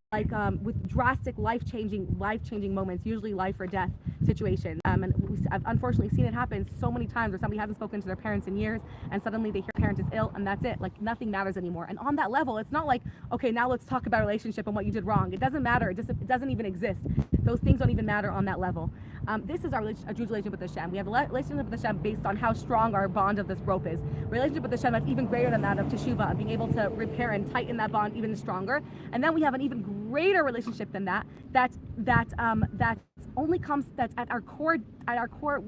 with drastic life-changing moments, usually life or death situations. And I've unfortunately seen it happen so many times where somebody hasn't spoken to their parents in years, and suddenly they hear parent is ill, and that's it. Like nothing matters anymore. And on that level, it's not like, okay, now let's talk about a relationship and what you did wrong. It doesn't matter. It doesn't even exist. Those things don't even matter on that level. This is a Jews' relationship with Hashem. We have a relationship with Hashem based on how strong our bond of this rope is. Relationship with Hashem that's even greater than that of teshuvah, of being able to repair and tighten that bond even stronger. And then we have an even greater relationship than that only comes, that's at our core,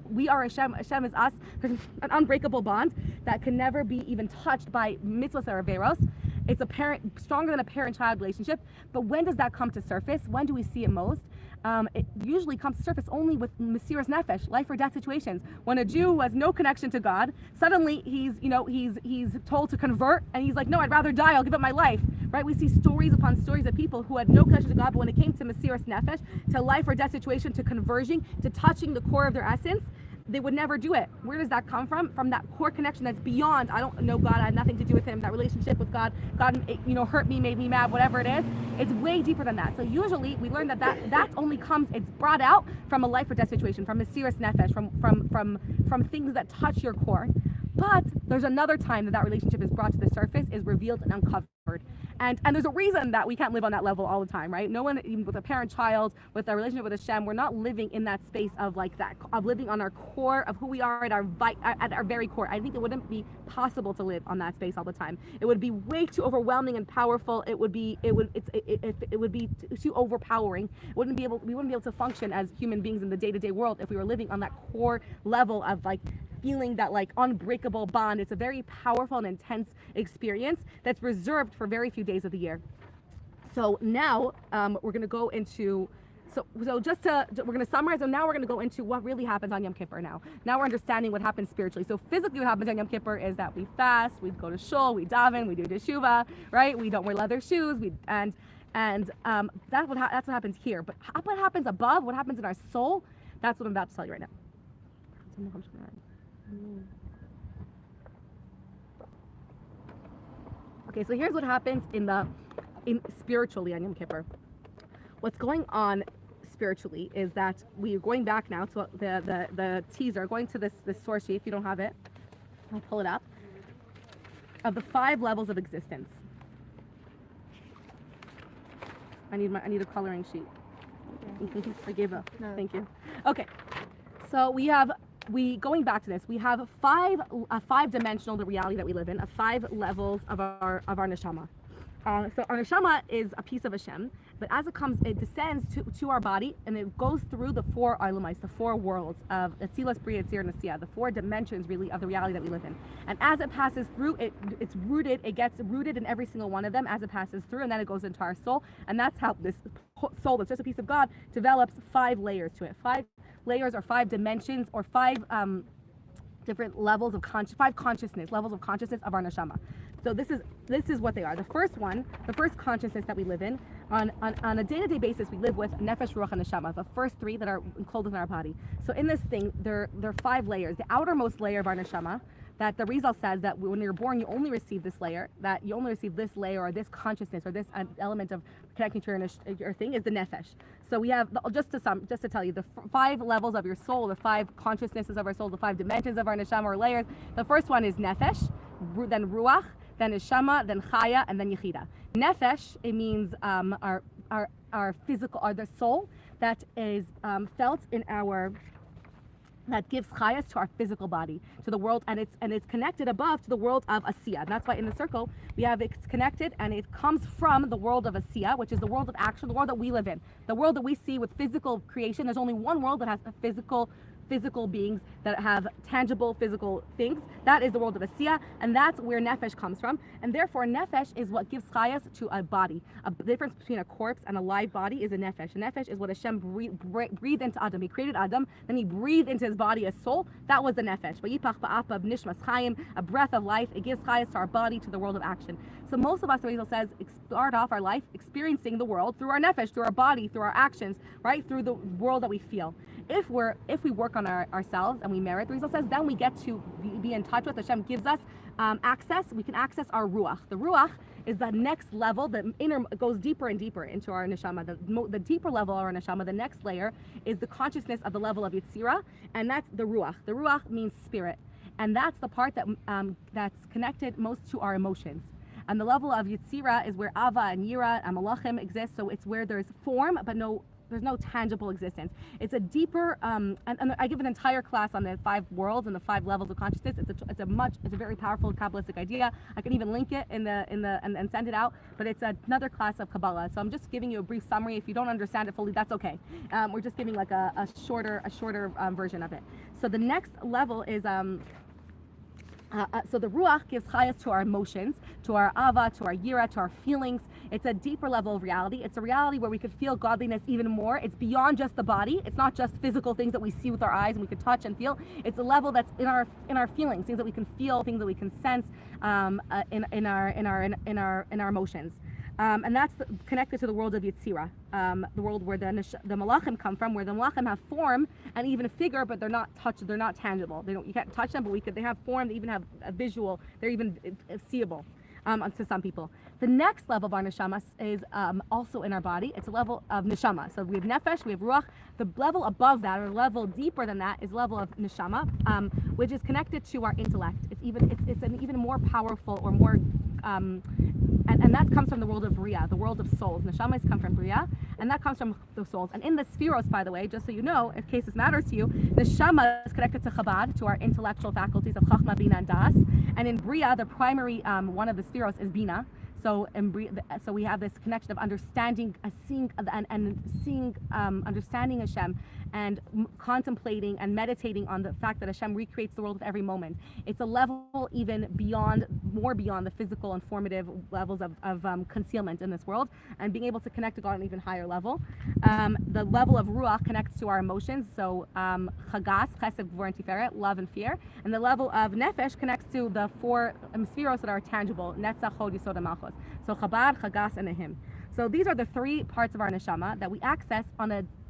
we are Hashem, Hashem is us. There's an unbreakable bond that can never be even touched by mitzvahs or averos. It's stronger than a parent-child relationship. But when does that come to surface? When do we see it most? It usually comes to surface only with mesiras nefesh, life or death situations. When a Jew has no connection to God, suddenly he's told to convert, and he's like, no, I'd rather die. I'll give up my life. Right? We see stories upon stories of people who had no connection to God, but when it came to mesiras nefesh, to life or death situation, to conversion, to touching the core of their essence, they would never do it. Where does that come from? From that core connection that's beyond, I don't know God, I had nothing to do with him, that relationship with God, hurt me, made me mad, whatever it is. It's way deeper than that. So usually we learn that only comes, it's brought out from a life or death situation, from mesiras nefesh, from things that touch your core. But there's another time that relationship is brought to the surface, is revealed and uncovered. And there's a reason that we can't live on that level all the time, right? No one, even with a parent-child, with our relationship with Hashem, we're not living in that space of like that, of living on our core of who we are at our very core. I think it wouldn't be possible to live on that space all the time. It would be way too overwhelming and powerful. It would be too overpowering. We wouldn't be able to function as human beings in the day-to-day world if we were living on that core level of like feeling that like unbreakable bond. It's a very powerful and intense experience that's reserved for very few days of the year. So now we're going to go into we're going to summarize, and now we're going to go into what really happens on Yom Kippur now. Now we're understanding what happens spiritually. So physically what happens on Yom Kippur is that we fast, we go to shul, we daven, we do teshuvah, right? We don't wear leather shoes, that's what happens here. But what happens above, what happens in our soul, that's what I'm about to tell you right now. Okay, so here's what happens in spiritually on Yom Kippur. What's going on spiritually is that we're going back now to the teaser, going to this source sheet. If you don't have it, I'll pull it up. Of the 5 levels of existence. I need a coloring sheet. I gave up. No. Thank you. Okay, so going back to this, we have a 5-dimensional the reality that we live in, 5 levels of our neshama. So our neshama is a piece of Hashem, but as it descends to our body, and it goes through the 4 Olamais, the 4 worlds of Atzilas, Bria, Yetzirah, and Asiya, the 4 dimensions really of the reality that we live in. And as it passes through, it gets rooted in every single one of them as it passes through, and then it goes into our soul. And that's how this soul, that's just a piece of God, develops 5 layers to it. 5 layers or 5 dimensions or 5 different levels of 5 consciousness, levels of consciousness of our neshama. So this is what they are. The first consciousness that we live in, on a day-to-day basis, we live with nefesh, ruach, and neshama, the first 3 that are enclosed in our body. So in this thing, there are 5 layers. The outermost layer of our neshama, that the Rizal says that when you're born, you only receive this layer, that you only receive this layer or this consciousness or this element of connecting to your thing is the nefesh. So we have, just to tell you, the 5 levels of your soul, the 5 consciousnesses of our soul, the 5 dimensions of our neshama or layers. The first one is nefesh, then ruach, then neshama, then chaya, and then yechida. Nefesh, it means our physical, or the soul that is felt in our, that gives chayas to our physical body, to the world, and it's connected above to the world of Asiya. And that's why in the circle we have it's connected, and it comes from the world of Asiya, which is the world of action, the world that we live in, the world that we see with physical creation. There's only one world that has a physical beings that have tangible physical things. That is the world of Asiya, and that's where nefesh comes from. And therefore nefesh is what gives chayas to a body. The difference between a corpse and a live body is a nefesh. A nefesh is what Hashem breathed into Adam. He created Adam, then he breathed into his body a soul. That was the nefesh. A breath of life. It gives chayas to our body, to the world of action. So most of us, the Rizal says, start off our life experiencing the world through our nefesh, through our body, through our actions, right? Through the world that we feel. If we work on ourselves and we merit, the Rizal says, then we get to be in touch with Hashem, gives us access. We can access our ruach. The ruach is the next level, the inner, goes deeper and deeper into our neshama. The deeper level of our neshama, the next layer, is the consciousness of the level of Yetzirah, and that's the ruach. The ruach means spirit, and that's the part that that's connected most to our emotions. And the level of Yetzirah is where Ava and Yira and Malachim exist, so it's where there's form, but there's no tangible existence. It's a deeper, and I give an entire class on the 5 worlds and the 5 levels of consciousness. It's a very powerful Kabbalistic idea. I can even link it and send it out, but it's another class of Kabbalah. So I'm just giving you a brief summary. If you don't understand it fully, that's okay. We're just giving like a shorter version of it. So the next level is, so the ruach gives chayas to our emotions, to our ava, to our yira, to our feelings. It's a deeper level of reality. It's a reality where we could feel godliness even more. It's beyond just the body. It's not just physical things that we see with our eyes and we can touch and feel. It's a level that's in our feelings, things that we can feel, things that we can sense in our emotions. And that's connected to the world of Yetzirah, the world where the Malachim come from, where the Malachim have form and even a figure, but they're not touched, they're not tangible. You can't touch them, but they have form, they even have a visual, they're even seeable to some people. The next level of our neshama is also in our body. It's a level of neshama. So we have nefesh, we have ruach. The level above that, or level deeper than that, is level of neshama, which is connected to our intellect. It's an even more powerful or more and that comes from the world of Bria, the world of souls. Neshamas come from Bria, and that comes from the souls. And in the spheros, by the way, just so you know, in case this matters to you, Neshama is connected to Chabad, to our intellectual faculties of Chachma, Bina, and Das. And in Bria, the primary one of the spheros is Bina. So we have this connection of understanding, seeing, understanding Hashem, and contemplating and meditating on the fact that Hashem recreates the world with every moment. It's a level even more beyond the physical and formative levels of concealment in this world, and being able to connect to God on an even higher level. The level of Ruach connects to our emotions, so Chagas, Chesed, Gvur, and Tiferet, love and fear. And the level of Nefesh connects to the four spheros that are tangible, Netzach, Hod, Yisod, and Malchus. So Chabad, Chagas, and Ahim. So these are the three parts of our neshama that we access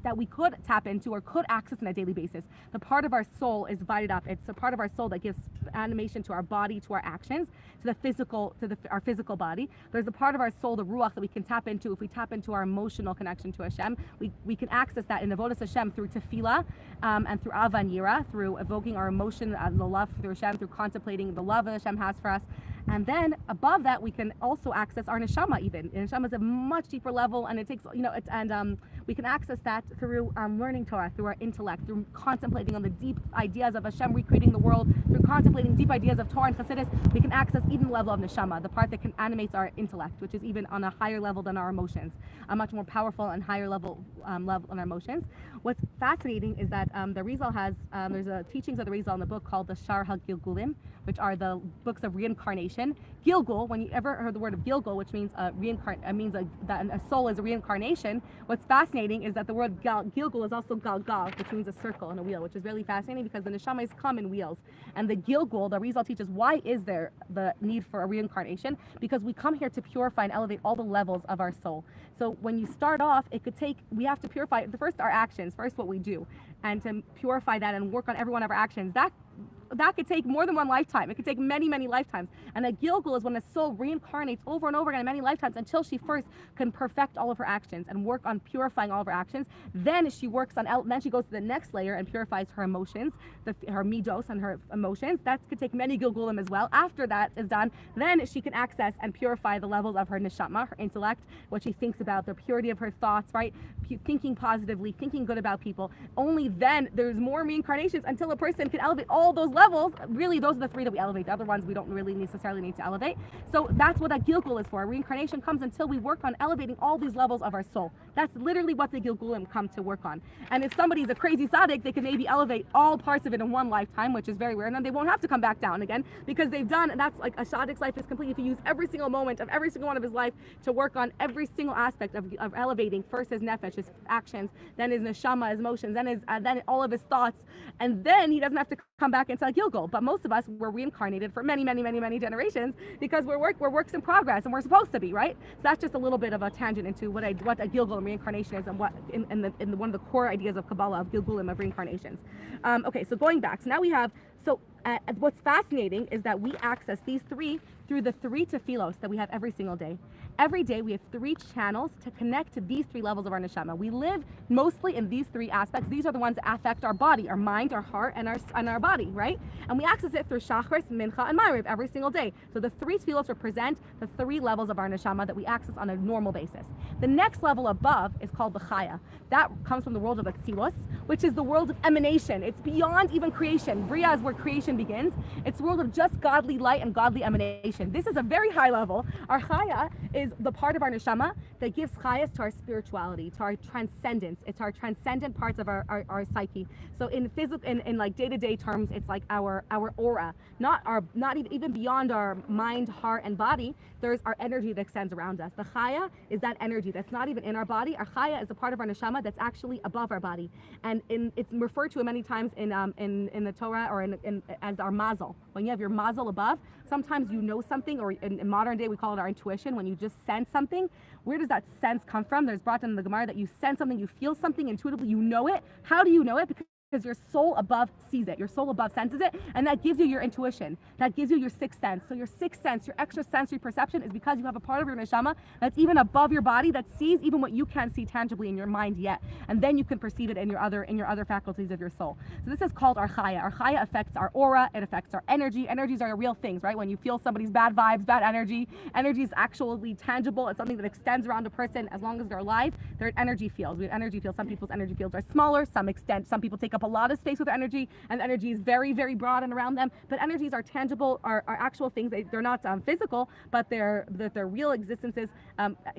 that we could tap into or could access on a daily basis. The part of our soul is divided up. It's a part of our soul that gives animation to our body, to our actions, to the physical, our physical body. There's a part of our soul, the ruach, that we can tap into. If we tap into our emotional connection to Hashem, we can access that in avodas Hashem through tefillah and through ava and yira, through evoking our emotion and the love through Hashem, through contemplating the love that Hashem has for us. And then above that, we can also access our neshama even. And neshama is a much deeper level, and it takes, we can access that through learning Torah, through our intellect, through contemplating on the deep ideas of Hashem recreating the world, through contemplating deep ideas of Torah and Chassidus. We can access even the level of neshama, the part that can animate our intellect, which is even on a higher level than our emotions, a much more powerful and higher level on our emotions. What's fascinating is that the Rizal has, there's a teachings of the Rizal in the book called the Shar HaGilgulim, which are the books of reincarnation. Gilgul, when you ever heard the word of Gilgul, which means that a soul is a reincarnation, what's fascinating is that the word Gilgul is also Galgal, which means a circle and a wheel, which is really fascinating because the neshamas come in wheels. And the Gilgul, the Rizal teaches, why is there the need for a reincarnation? Because we come here to purify and elevate all the levels of our soul. So when you start off, we have to purify, our actions, first what we do, and to purify that and work on every one of our actions. That could take more than one lifetime. It could take many, many lifetimes. And a Gilgul is when a soul reincarnates over and over again in many lifetimes until she first can perfect all of her actions and work on purifying all of her actions. Then she then she goes to the next layer and purifies her emotions, her midos and her emotions. That could take many Gilgulim as well. After that is done, then she can access and purify the levels of her neshama, her intellect, what she thinks about, the purity of her thoughts, right? Thinking positively, thinking good about people. Only then there's more reincarnations until a person can elevate all those levels. Really, those are the three that we elevate. The other ones we don't really necessarily need to elevate. So that's what a Gilgul is for. Reincarnation comes until we work on elevating all these levels of our soul. That's literally what the Gilgulim come to work on. And if somebody's a crazy tzaddik, they can maybe elevate all parts of it in one lifetime, which is very rare, and then they won't have to come back down again because they've done, and that's like a tzaddik's life is complete. If you use every single moment of every single one of his life to work on every single aspect of elevating first his nefesh, his actions, then his neshama, his emotions, then all of his thoughts, and then he doesn't have to come back into a Gilgul. But most of us were reincarnated for many, many, many, many generations because we're works in progress, and we're supposed to be, right? So that's just a little bit of a tangent into what a Gilgul and reincarnation is, and what in one of the core ideas of Kabbalah of Gilgulim, of reincarnations. Okay, so going back, so now we have what's fascinating is that we access these three through the three tefillos that we have every single day. Every day we have three channels to connect to these three levels of our neshama. We live mostly in these three aspects. These are the ones that affect our body, our mind, our heart, and our body, right? And we access it through Shachris, Mincha, and Ma'ariv every single day. So the three tefillos represent the three levels of our neshama that we access on a normal basis. The next level above is called the Chaya. That comes from the world of Atzilus, which is the world of emanation. It's beyond even creation. Bria is where creation begins. It's the world of just godly light and godly emanation. This is a very high level. Our Chaya is the part of our neshama that gives chayas to our spirituality, to our transcendence. It's our transcendent parts of our psyche. So in physical, in like day-to-day terms, it's like our aura, not even beyond our mind, heart, and body. There's our energy that extends around us. The chaya is that energy that's not even in our body. Our chaya is a part of our neshama that's actually above our body, and it's referred to many times in the Torah or as our mazel. When you have your mazel above, sometimes you know something, or in modern day we call it our intuition. When you just sense something, where does that sense come from? There's brought down in the Gemara that you sense something, you feel something intuitively, you know it. How do you know it? Because your soul above sees it, your soul above senses it, and that gives you your intuition, that gives you your sixth sense. So your sixth sense, your extrasensory perception, is because you have a part of your neshama that's even above your body, that sees even what you can't see tangibly in your mind yet, and then you can perceive it in your other faculties of your soul. So this is called our chaya. Our chaya affects our aura, it affects our energy. Energies are real things, right? When you feel somebody's bad vibes, bad energy is actually tangible. It's something that extends around a person as long as they're alive. They're energy fields. We have energy fields. Some people's energy fields are smaller, some people take up a lot of space with their energy, and energy is very, very broad and around them. But energies are tangible, are actual things. They're not physical, but they're real existences.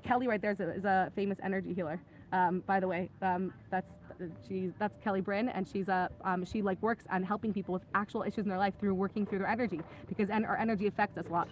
Kelly right there is a famous energy healer. By the way, that's Kelly Bryn, and she like works on helping people with actual issues in their life through working through their energy, because our energy affects us a lot.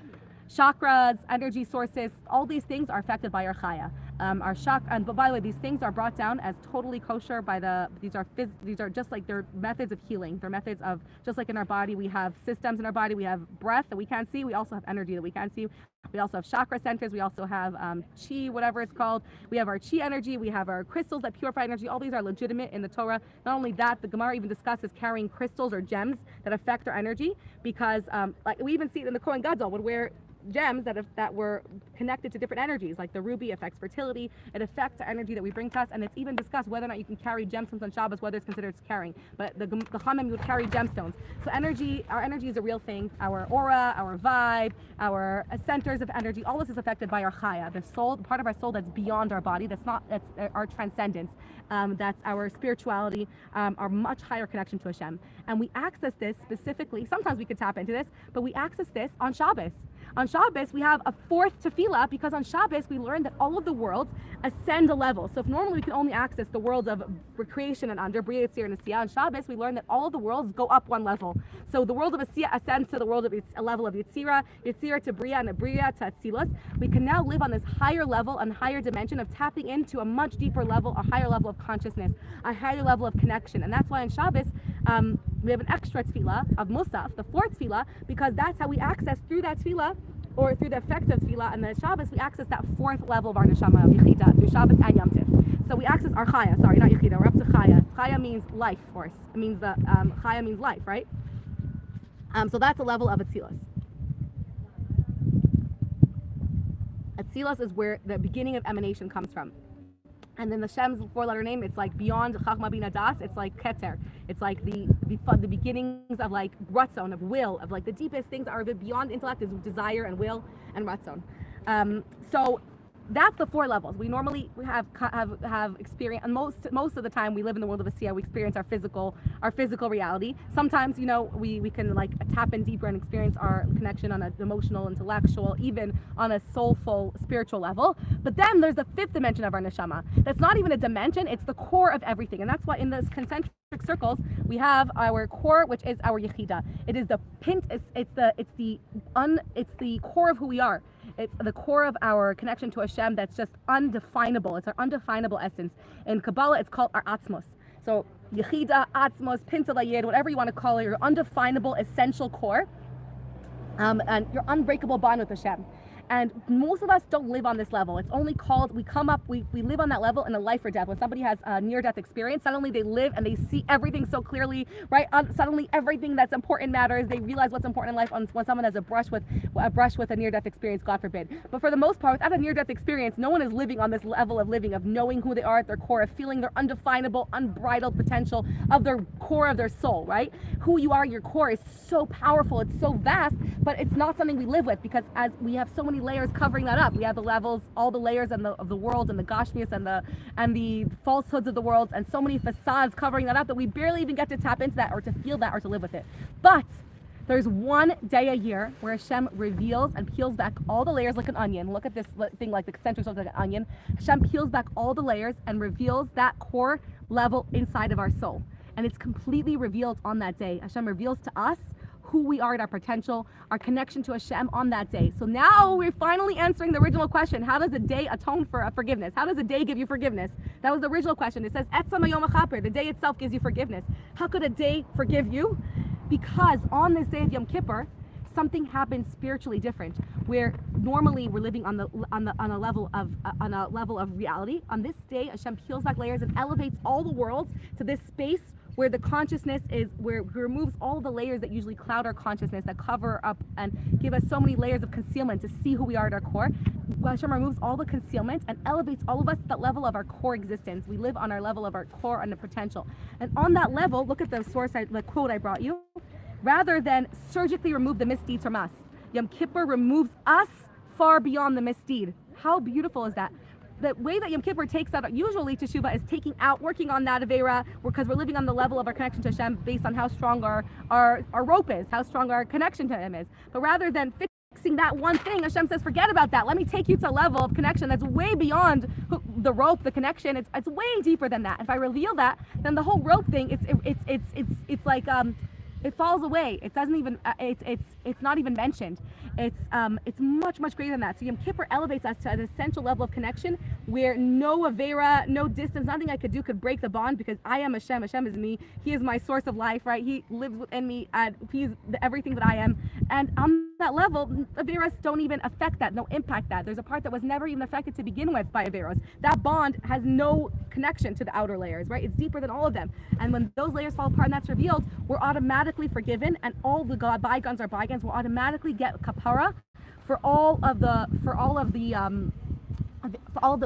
Chakras, energy sources, all these things are affected by our chaya. Our chakra, but by the way, these things are brought down as totally kosher by these are just like, they're methods of healing. They're methods of, just like in our body, we have systems in our body, we have breath that we can't see, we also have energy that we can't see. We also have chakra centers, we also have chi, whatever it's called. We have our chi energy, we have our crystals that purify energy. All these are legitimate in the Torah. Not only that, the Gemara even discusses carrying crystals or gems that affect our energy, because like we even see it in the Kohen Gadol would wear gems that were connected to different energies, like the ruby affects fertility, it affects the energy that we bring to us, and it's even discussed whether or not you can carry gemstones on Shabbos, whether it's considered carrying. But the Chachamim would carry gemstones. So our energy is a real thing. Our aura, our vibe, our centers of energy, all this is affected by our chaya, the soul, the part of our soul that's beyond our body, that's our transcendence, that's our spirituality, our much higher connection to Hashem. And we access this specifically, sometimes we could tap into this, but we access this on Shabbos. On Shabbos, we have a fourth tefillah, because on Shabbos, we learn that all of the worlds ascend a level. So if normally we can only access the worlds of creation and under, Bria, Yitzir, and Asiyah, on Shabbos, we learn that all of the worlds go up one level. So the world of Asiyah ascends to the world of a level of Yitzira, Yitzira to Bria, and Bria to Atzilus. We can now live on this higher level and higher dimension of tapping into a much deeper level, a higher level of consciousness, a higher level of connection. And that's why on Shabbos, we have an extra tefillah of Musaf, the fourth tefillah, because that's how we access through that tefillah, or through the effects of tefillah and the Shabbos, we access that fourth level of our neshama, of Yechida, through Shabbos and Yom Tiv. So we access our chaya, sorry, not Yechida, we're up to chaya. Chaya means life force. It means chaya means life, right? So that's a level of Atzilus. Atzilus is where the beginning of emanation comes from. And then the Shem's four-letter name, it's like beyond Chachma Bina Das, it's like Keter. It's like the beginnings of like Ratzon, of will, of like the deepest things are beyond intellect is desire and will and Ratzon. So that's the four levels. We normally have experience, and most of the time we live in the world of Asiyah, we experience our physical reality. Sometimes, we can like tap in deeper and experience our connection on an emotional, intellectual, even on a soulful, spiritual level. But then there's the fifth dimension of our neshama. That's not even a dimension, it's the core of everything. And that's why in this concentric circles, we have our core, which is our yechida. It is the it's the core of who we are. It's the core of our connection to Hashem that's just undefinable. It's our undefinable essence. In Kabbalah, it's called our atzmos. So yechida, atzmos, pinta layed, whatever you want to call it, your undefinable essential core, and your unbreakable bond with Hashem. And most of us don't live on this level. It's only called, we live on that level in a life or death. When somebody has a near-death experience, suddenly they live and they see everything so clearly, right? Suddenly everything that's important matters. They realize what's important in life when someone has a brush with a near-death experience, God forbid. But for the most part, without a near-death experience, no one is living on this level of living, of knowing who they are at their core, of feeling their undefinable, unbridled potential of their core of their soul, right? Who you are, your core is so powerful, it's so vast, but it's not something we live with, because as we have so many layers covering that up. We have the levels, all the layers of the world, and the gashmius and the falsehoods of the world, and so many facades covering that up that we barely even get to tap into that or to feel that or to live with it. But there's one day a year where Hashem reveals and peels back all the layers like an onion. Look at this thing like the concentric of like an onion. Hashem peels back all the layers and reveals that core level inside of our soul. And it's completely revealed on that day. Hashem reveals to us who we are at our potential, our connection to Hashem on that day. So now we're finally answering the original question. How does a day atone for forgiveness? How does a day give you forgiveness? That was the original question. It says, Etzam hayom hachaper, the day itself gives you forgiveness. How could a day forgive you? Because on this day of Yom Kippur, something happens spiritually different, where normally we're living on a level of reality. On this day, Hashem peels back layers and elevates all the worlds to this space where the consciousness is, where it removes all the layers that usually cloud our consciousness, that cover up and give us so many layers of concealment to see who we are at our core. Hashem removes all the concealment and elevates all of us to that level of our core existence. We live on our level of our core and the potential. And on that level, look at the source, the quote I brought you. Rather than surgically remove the misdeeds from us, Yom Kippur removes us far beyond the misdeed. How beautiful is that? The way that Yom Kippur takes out, usually Teshuvah is taking out, working on that Avera, because we're living on the level of our connection to Hashem based on how strong our rope is, how strong our connection to Him is. But rather than fixing that one thing, Hashem says, forget about that. Let me take you to a level of connection that's way beyond the rope, the connection. It's way deeper than that. If I reveal that, then the whole rope thing, it's like it falls away. It doesn't even. It's not even mentioned. It's much greater than that. So Yom Kippur elevates us to an essential level of connection where no avera, no distance, nothing I could do could break the bond, because I am Hashem. Hashem is me. He is my source of life, right? He lives within me. He's everything that I am. And on that level, averas don't even affect that, no impact that. There's a part that was never even affected to begin with by averos. That bond has no connection to the outer layers, right? It's deeper than all of them. And when those layers fall apart and that's revealed, we're automatically forgiven, and all the bygones are bygones. We'll automatically get kapara for all of the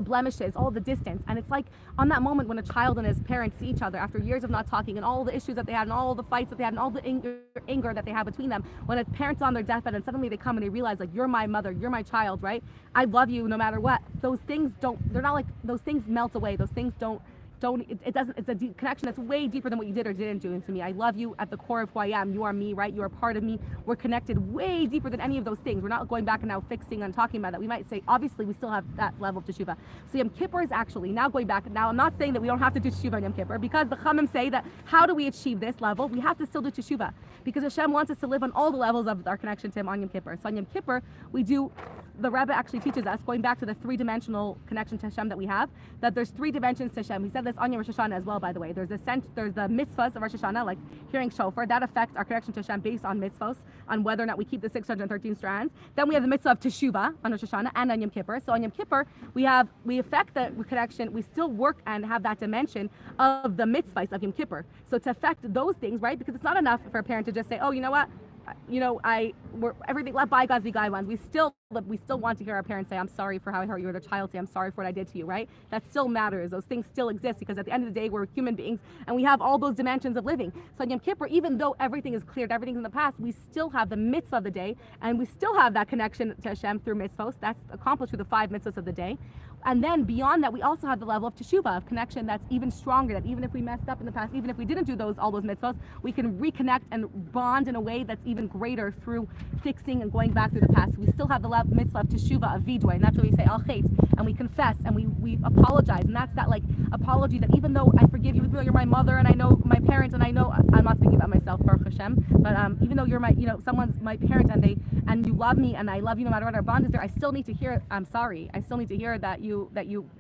blemishes, all the distance. And it's like on that moment when a child and his parents see each other after years of not talking, and all the issues that they had, and all the fights that they had, and all the anger that they have between them, when a parent's on their deathbed and suddenly they come and they realize, like, you're my mother, you're my child, right? I love you no matter what. Those things they're not like, those things melt away. Those things it's a deep connection that's way deeper than what you did or didn't do to me. I love you at the core of who I am. You are me, right? You are part of me. We're connected way deeper than any of those things. We're not going back and now fixing and talking about that. We might say, obviously, we still have that level of teshuvah. So Yom Kippur is actually, now going back, now I'm not saying that we don't have to do teshuvah on Yom Kippur, because the Chachamim say that how do we achieve this level? We have to still do teshuvah, because Hashem wants us to live on all the levels of our connection to Him on Yom Kippur. So on Yom Kippur, the Rebbe actually teaches us, going back to the three-dimensional connection to Hashem that we have, that there's three dimensions to Hashem. He said this on Yom Rosh Hashanah as well, by the way. There's the mitzvahs of Rosh Hashanah, like hearing shofar, that affects our connection to Hashem based on mitzvahs, on whether or not we keep the 613 strands. Then we have the mitzvah of teshuvah on Rosh Hashanah and on Yom Kippur. So on Yom Kippur, we affect the connection, we still work and have that dimension of the mitzvahs of Yom Kippur. So to affect those things, right? Because it's not enough for a parent to just say, oh, you know what? Everything, let bygones be bygones. We still want to hear our parents say, I'm sorry for how I hurt you, or the child say, I'm sorry for what I did to you, right? That still matters. Those things still exist, because at the end of the day, we're human beings and we have all those dimensions of living. So on Yom Kippur, even though everything is cleared, everything's in the past, we still have the mitzvah of the day, and we still have that connection to Hashem through mitzvahs. That's accomplished through the 5 mitzvahs of the day. And then beyond that, we also have the level of teshuvah, of connection that's even stronger, that even if we messed up in the past, even if we didn't do all those mitzvahs, we can reconnect and bond in a way that's even greater through fixing and going back through the past. We still have the mitzvah of teshuvah, of vidui, and that's what we say, al chet, and we confess, and we apologize. And that's that, like, apology that even though I forgive you, even though you're my mother, and I know my parent, and I know I'm not speaking about myself, Baruch Hashem, but even though you're someone's my parent, and you love me, and I love you no matter what our bond is there, I still need to hear, I'm sorry. I still need to hear that you,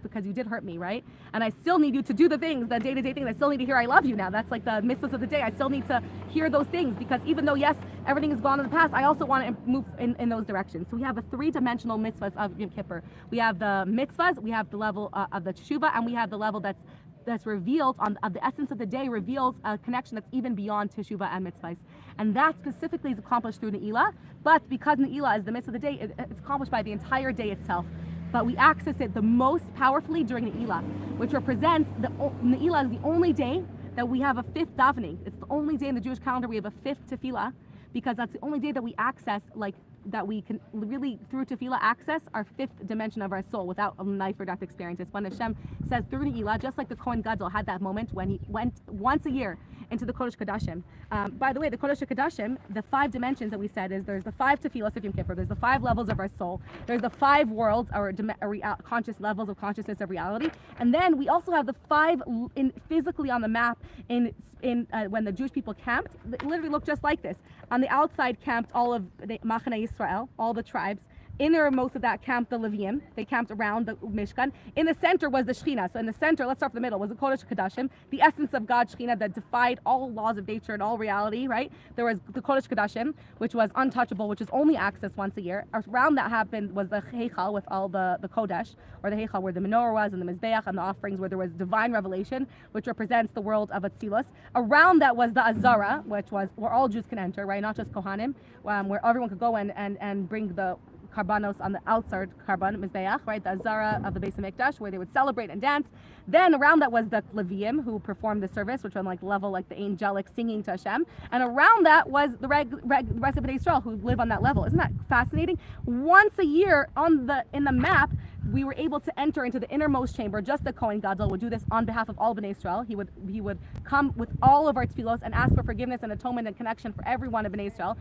because you did hurt me, right? And I still need you to do the things, the day-to-day things. I still need to hear I love you now. That's like the mitzvahs of the day. I still need to hear those things, because even though, yes, everything is gone in the past, I also want to move in those directions. So we have a 3-dimensional mitzvahs of Yom Kippur. We have the mitzvahs, we have the level of the teshuvah, and we have the level that's revealed of the essence of the day, reveals a connection that's even beyond teshuvah and mitzvahs. And that specifically is accomplished through Ne'ilah, but because Ne'ilah is the mitzvah of the day, it's accomplished by the entire day itself. But we access it the most powerfully during Ne'ilah, which represents, Ne'ilah is the only day that we have a 5th davening. It's the only day in the Jewish calendar we have a 5th tefillah, because that's the only day that we access, that we can really, through tefillah, access our 5th dimension of our soul without a life or death experience. It's when Hashem says through Ne'ilah, just like the Kohen Gadol had that moment when he went once a year into the Kodesh Kodashim. By the way, the Kodesh Kodashim, the 5 dimensions that we said is there's the 5 tefillahs of Yom Kippur, there's the 5 levels of our soul, there's the 5 worlds, or conscious levels of consciousness of reality, and then we also have the 5 physically on the map when the Jewish people camped. It literally looked just like this. On the outside camped all of the Machane Yisrael, all the tribes, Innermost of that camped the Levium. They camped around the Mishkan. In the center was the Shekhinah. So in the center, let's start from the middle, was the Kodesh Kodashim, the essence of God's Shekhinah that defied all laws of nature and all reality, right? There was the Kodesh Kodashim, which was untouchable, which is only accessed once a year. Around that happened was the Heichal with all the Kodesh, or the Heichal where the menorah was, and the Mizbeach and the offerings where there was divine revelation, which represents the world of Atzilus. Around that was the Azara, which was where all Jews can enter, right? Not just Kohanim, where everyone could go and bring the karbanos on the outside karban mizbeach, right, the azara of the Beis HaMikdash, where they would celebrate and dance. Then around that was the Levium, who performed the service, which on like level like the angelic singing to Hashem. And around that was the rest of Bnei Israel who live on that level. Isn't that fascinating? Once a year in the map, we were able to enter into the innermost chamber. Just the Kohen Gadol would do this on behalf of all Bnei Israel. He would come with all of our tefillos and ask for forgiveness and atonement and connection for every one of Bnei Israel.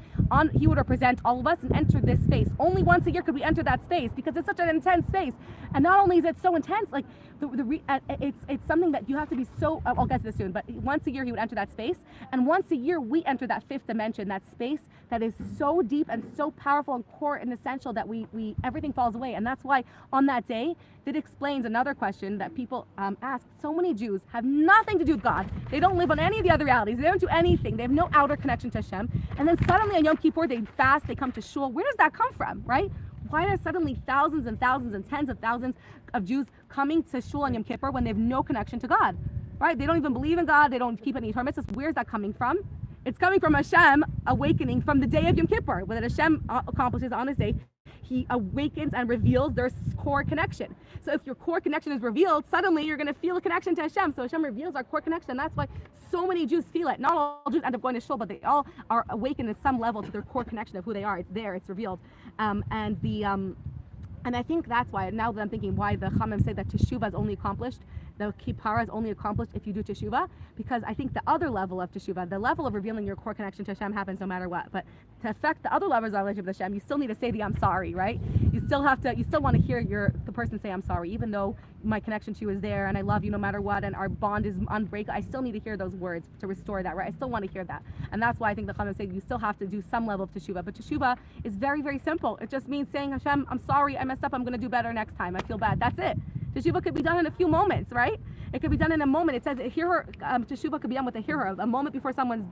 He would represent all of us and enter this space. Only once a year could we enter that space because it's such an intense space. And not only is it so intense, like it's something that you have to be so. I'll get to this soon. But once a year he would enter that space, and once a year we enter that fifth dimension, that space that is so deep and so powerful and core and essential that we everything falls away. And that's why on that day, that explains another question that people ask. So many Jews have nothing to do with God. They don't live on any of the other realities. They don't do anything. They have no outer connection to Hashem. And then suddenly on Yom Kippur, they fast, they come to shul. Where does that come from, right? Why are suddenly thousands and thousands and tens of thousands of Jews coming to shul on Yom Kippur when they have no connection to God, right? They don't even believe in God. They don't keep any Torah mitzvahs. Where's that coming from? It's coming from Hashem awakening from the day of Yom Kippur. What Hashem accomplishes on his day, he awakens and reveals their core connection. So if your core connection is revealed, suddenly you're going to feel a connection to Hashem. So Hashem reveals our core connection. That's why so many Jews feel it. Not all Jews end up going to shul, but they all are awakened at some level to their core connection of who they are. It's there. It's revealed. And I think that's why, now that I'm thinking why the Chachamim say that Teshuvah is only accomplished, the Kippur is only accomplished if you do Teshuvah, because I think the other level of Teshuvah, the level of revealing your core connection to Hashem happens no matter what. But to affect the other levels of our relationship with Hashem, you still need to say the I'm sorry, right? You still want to hear the person say I'm sorry, even though my connection to you is there and I love you no matter what and our bond is unbreakable. I still need to hear those words to restore that, right? I still want to hear that. And that's why I think the Chachamim say you still have to do some level of Teshuvah. But Teshuvah is very, very simple. It just means saying, Hashem, I'm sorry, I messed up, I'm going to do better next time. I feel bad. That's it. Teshuvah could be done in a few moments, right? It could be done in a moment. It says Teshuvah could be done with a hearer, a moment before someone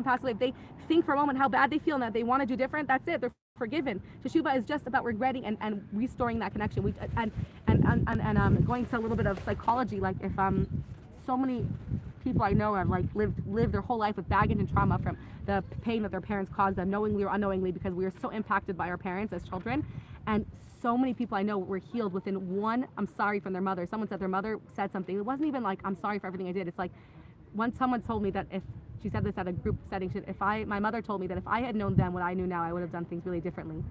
passed away. If they think for a moment how bad they feel and that they want to do different, that's it. They're forgiven. Teshuvah is just about regretting and restoring that connection. Going to a little bit of psychology, like if so many people I know have like lived their whole life with baggage and trauma from the pain that their parents caused them, knowingly or unknowingly, because we were so impacted by our parents as children. And so many people I know were healed within one I'm sorry from their mother. Someone said their mother said something. It wasn't even like I'm sorry for everything I did. It's like someone told me that if she said this at a group setting, my mother told me that if I had known then what I knew now, I would have done things really differently.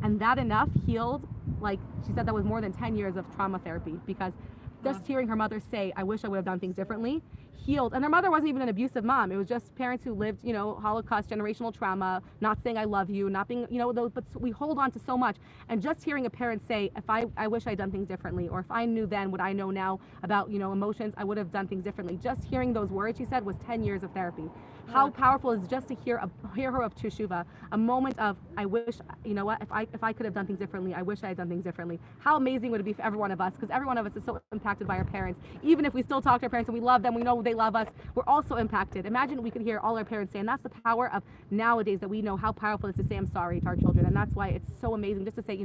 And that enough healed, like she said, that was more than 10 years of trauma therapy, because just hearing her mother say, I wish I would have done things differently, healed. And her mother wasn't even an abusive mom. It was just parents who lived, Holocaust, generational trauma, not saying I love you, not being, but we hold on to so much. And just hearing a parent say, if I wish I'd done things differently, or if I knew then what I know now about, emotions, I would have done things differently. Just hearing those words, she said, was 10 years of therapy. How powerful is just to hear her of Teshuvah, a moment of, I wish, if I could have done things differently, I wish I had done things differently. How amazing would it be for every one of us? Because every one of us is so impacted by our parents. Even if we still talk to our parents and we love them, we know they love us, we're also impacted. Imagine we could hear all our parents say, and that's the power of nowadays, that we know how powerful it is to say I'm sorry to our children. And that's why it's so amazing just to say,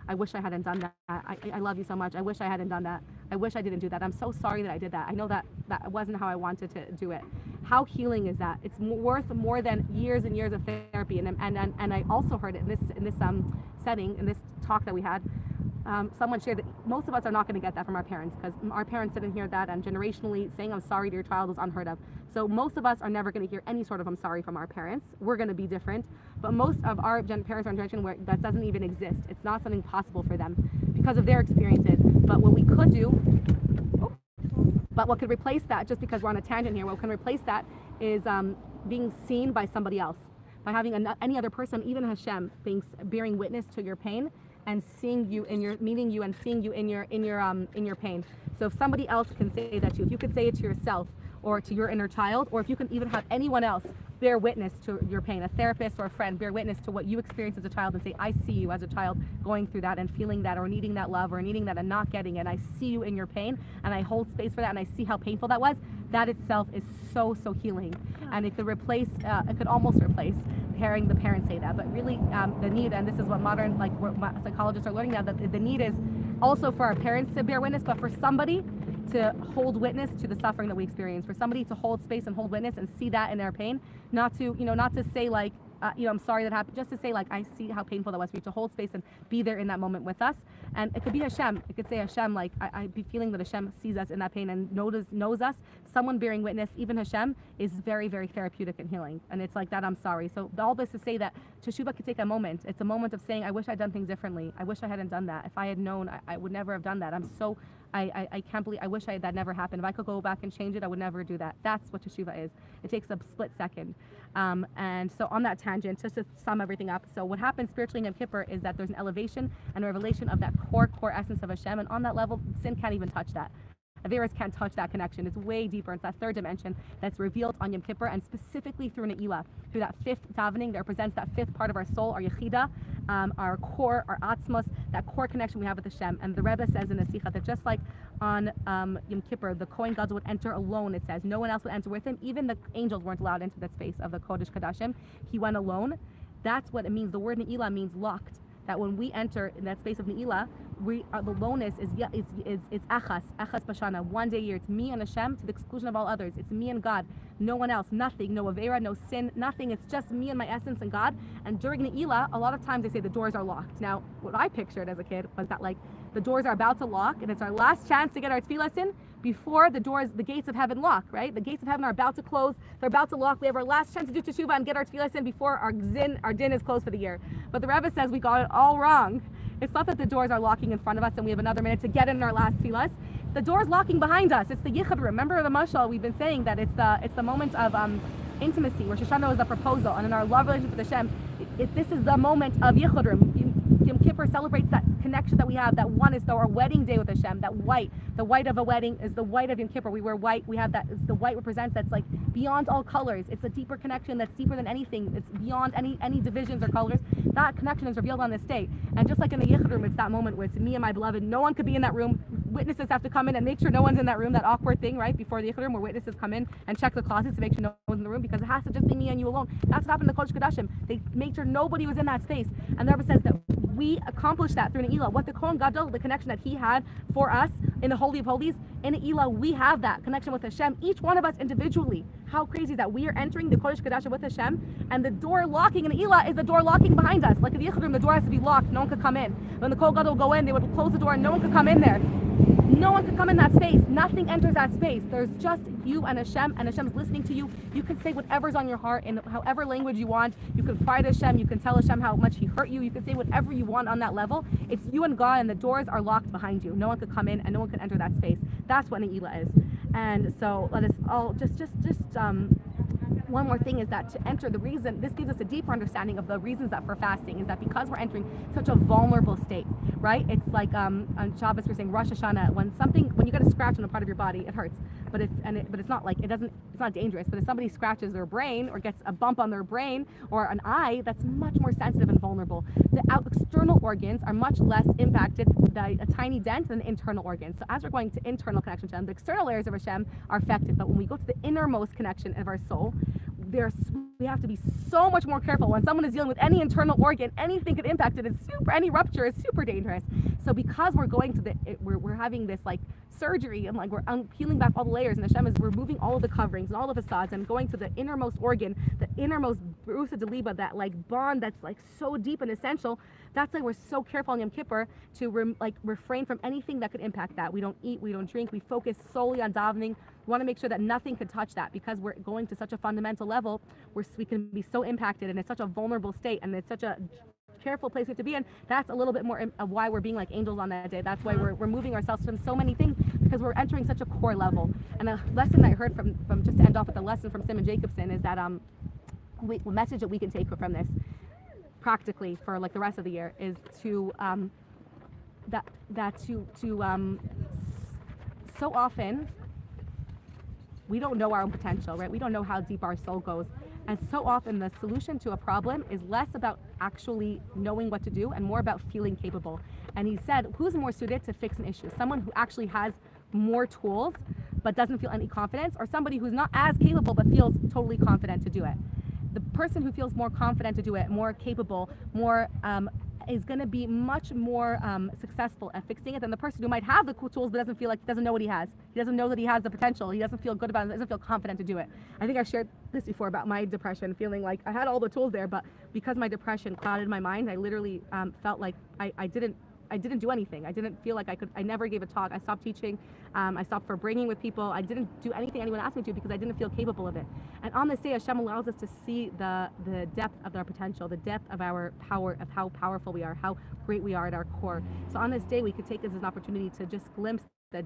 I wish I hadn't done that. I love you so much. I wish I hadn't done that. I wish I didn't do that. I'm so sorry that I did that. I know that wasn't how I wanted to do it. How healing is that? It's worth more than years and years of therapy. And I also heard it in this setting, in this talk that we had. Someone shared that most of us are not going to get that from our parents, because our parents didn't hear that, and generationally saying I'm sorry to your child was unheard of. So most of us are never going to hear any sort of I'm sorry from our parents. We're going to be different, but most of our parents are in a generation where that doesn't even exist. It's not something possible for them because of their experiences. But what we could do, but what could replace that, just because we're on a tangent here, what can replace that is being seen by somebody else, by having any other person, even Hashem, bearing witness to your pain and seeing you meeting you and seeing you in your pain. So if somebody else can say that to you, if you could say it to yourself or to your inner child, or if you can even have anyone else bear witness to your pain. A therapist or a friend bear witness to what you experienced as a child and say, I see you as a child going through that and feeling that or needing that love or needing that and not getting it. I see you in your pain and I hold space for that and I see how painful that was. That itself is so healing. And it could replace, it could almost replace hearing the parents say that. But really the need, and this is what modern psychologists are learning now, that the need is also for our parents to bear witness, but for somebody to hold witness to the suffering that we experience, for somebody to hold space and hold witness and see that in their pain, not to say like, I'm sorry that happened, just to say like, I see how painful that was for you, to hold space and be there in that moment with us. And it could be Hashem. It could say Hashem, like, I'd be feeling that Hashem sees us in that pain and knows us. Someone bearing witness, even Hashem, is very, very therapeutic and healing. And it's like that, I'm sorry. So all this to say that Teshuvah could take a moment. It's a moment of saying, I wish I'd done things differently. I wish I hadn't done that. If I had known, I would never have done that. I can't believe, I wish that never happened. If I could go back and change it, I would never do that. That's what Teshuvah is. It takes a split second. And so on that tangent, just to sum everything up, so what happens spiritually in Yom Kippur is that there's an elevation and a revelation of that core essence of Hashem, and on that level, sin can't even touch that. Averas can't touch that connection. It's way deeper. It's that third dimension that's revealed on Yom Kippur, and specifically through Ne'ilah, through that fifth davening that represents that fifth part of our soul, our Yechida, our core, our Atzmos, that core connection we have with Hashem. And the Rebbe says in the Sikha that just like on Yom Kippur, the Kohen Gadol would enter alone, it says. No one else would enter with him. Even the angels weren't allowed into that space of the Kodesh Kadashim. He went alone. That's what it means. The word Ne'ilah means locked. That when we enter in that space of Ne'ilah, the aloneness is achas bashana, one day a year. It's me and Hashem to the exclusion of all others. It's me and God, no one else, nothing, no avera, no sin, nothing. It's just me and my essence and God. And during Ne'ilah, a lot of times they say the doors are locked. Now, what I pictured as a kid was that like the doors are about to lock and it's our last chance to get our tefillas in before the gates of heaven lock, right? The gates of heaven are about to close. They're about to lock. We have our last chance to do teshuvah and get our tefillas in before our din is closed for the year. But the Rebbe says we got it all wrong. It's not that the doors are locking in front of us and we have another minute to get in our last tefillas. The door's locking behind us. It's the yichud room. Remember the mashal, we've been saying that it's the moment of intimacy, where Shoshana was the proposal, and in our love relationship with Hashem, this is the moment of yichud room. Yom Kippur celebrates that connection that we have, that one is our wedding day with Hashem, that white. The white of a wedding is the white of Yom Kippur. We wear white. We have that. It's the white represents that's like beyond all colors. It's a deeper connection that's deeper than anything. It's beyond any divisions or colors. That connection is revealed on this day. And just like in the yichud room, it's that moment where it's me and my beloved. No one could be in that room. Witnesses have to come in and make sure no one's in that room. That awkward thing, right, before the yichud room, where witnesses come in and check the closets to make sure no one's in the room, because it has to just be me and you alone. That's what happened to Kodesh Kodashim. They made sure nobody was in that space. And the Rebbe says that we accomplished that through Ne'ilah. What the Kohen Gadol, the connection that he had for us in the Holy of Holies, in Ne'ilah, we have that connection with Hashem, each one of us individually. How crazy is that? We are entering the Kodesh Kodashim with Hashem, and the door locking in Ne'ilah is the door locking behind us. Like in the yichud room, the door has to be locked. No one could come in. When the Kohen Gadol would go in, they would close the door and no one could come in there. No one could come in that space. Nothing enters that space. There's just you and Hashem's listening to you. You can say whatever's on your heart in however language you want. You can cry to Hashem. You can tell Hashem how much He hurt you. You can say whatever you want on that level. It's you and God, and the doors are locked behind you. No one could come in, and no one could enter that space. That's what Ne'ilah is. And so let us all just one more thing is that to enter, the reason this gives us a deeper understanding of the reasons that for fasting is that because we're entering such a vulnerable state, right? It's like on Shabbos we're saying Rosh Hashanah, when you get a scratch on a part of your body, it hurts, but it's not like it's not dangerous. But if somebody scratches their brain or gets a bump on their brain or an eye, that's much more sensitive and vulnerable. The external organs are much less impacted by a tiny dent than the internal organs. So as we're going to internal connection to Hashem, the external layers of Hashem are affected, but when we go to the innermost connection of our soul, we have to be so much more careful. When someone is dealing with any internal organ, anything could impact it. Any rupture is super dangerous. So because we're going to we're having this like surgery and like we're peeling back all the layers, and Hashem is removing all of the coverings and all the facades and going to the innermost organ, the innermost Berusa Deliba, that like bond that's like so deep and essential. That's why we're so careful on Yom Kippur to refrain from anything that could impact that. We don't eat, we don't drink, we focus solely on davening. We want to make sure that nothing could touch that, because we're going to such a fundamental level where we can be so impacted, and it's such a vulnerable state, and it's such a careful place we have to be in. That's a little bit more of why we're being like angels on that day. That's why we're moving ourselves from so many things, because we're entering such a core level. And a lesson I heard from just to end off with a lesson from Simon Jacobson is that a message that we can take from this practically for like the rest of the year is to so often we don't know our own potential, right? We don't know how deep our soul goes. And so often the solution to a problem is less about actually knowing what to do and more about feeling capable. And he said, who's more suited to fix an issue? Someone who actually has more tools but doesn't feel any confidence, or somebody who's not as capable but feels totally confident to do it? The person who feels more confident to do it, more capable, more is going to be much more successful at fixing it than the person who might have the cool tools but doesn't feel like, doesn't know what he has. He doesn't know that he has the potential. He doesn't feel good about it. Doesn't feel confident to do it. I think I shared this before about my depression, feeling like I had all the tools there, but because my depression clouded my mind, I literally felt like I didn't do anything. I didn't feel like I could. I never gave a talk. I stopped teaching. I stopped for bringing with people. I didn't do anything anyone asked me to because I didn't feel capable of it. And on this day, Hashem allows us to see the depth of our potential, the depth of our power, of how powerful we are, how great we are at our core. So on this day, we could take this as an opportunity to just glimpse the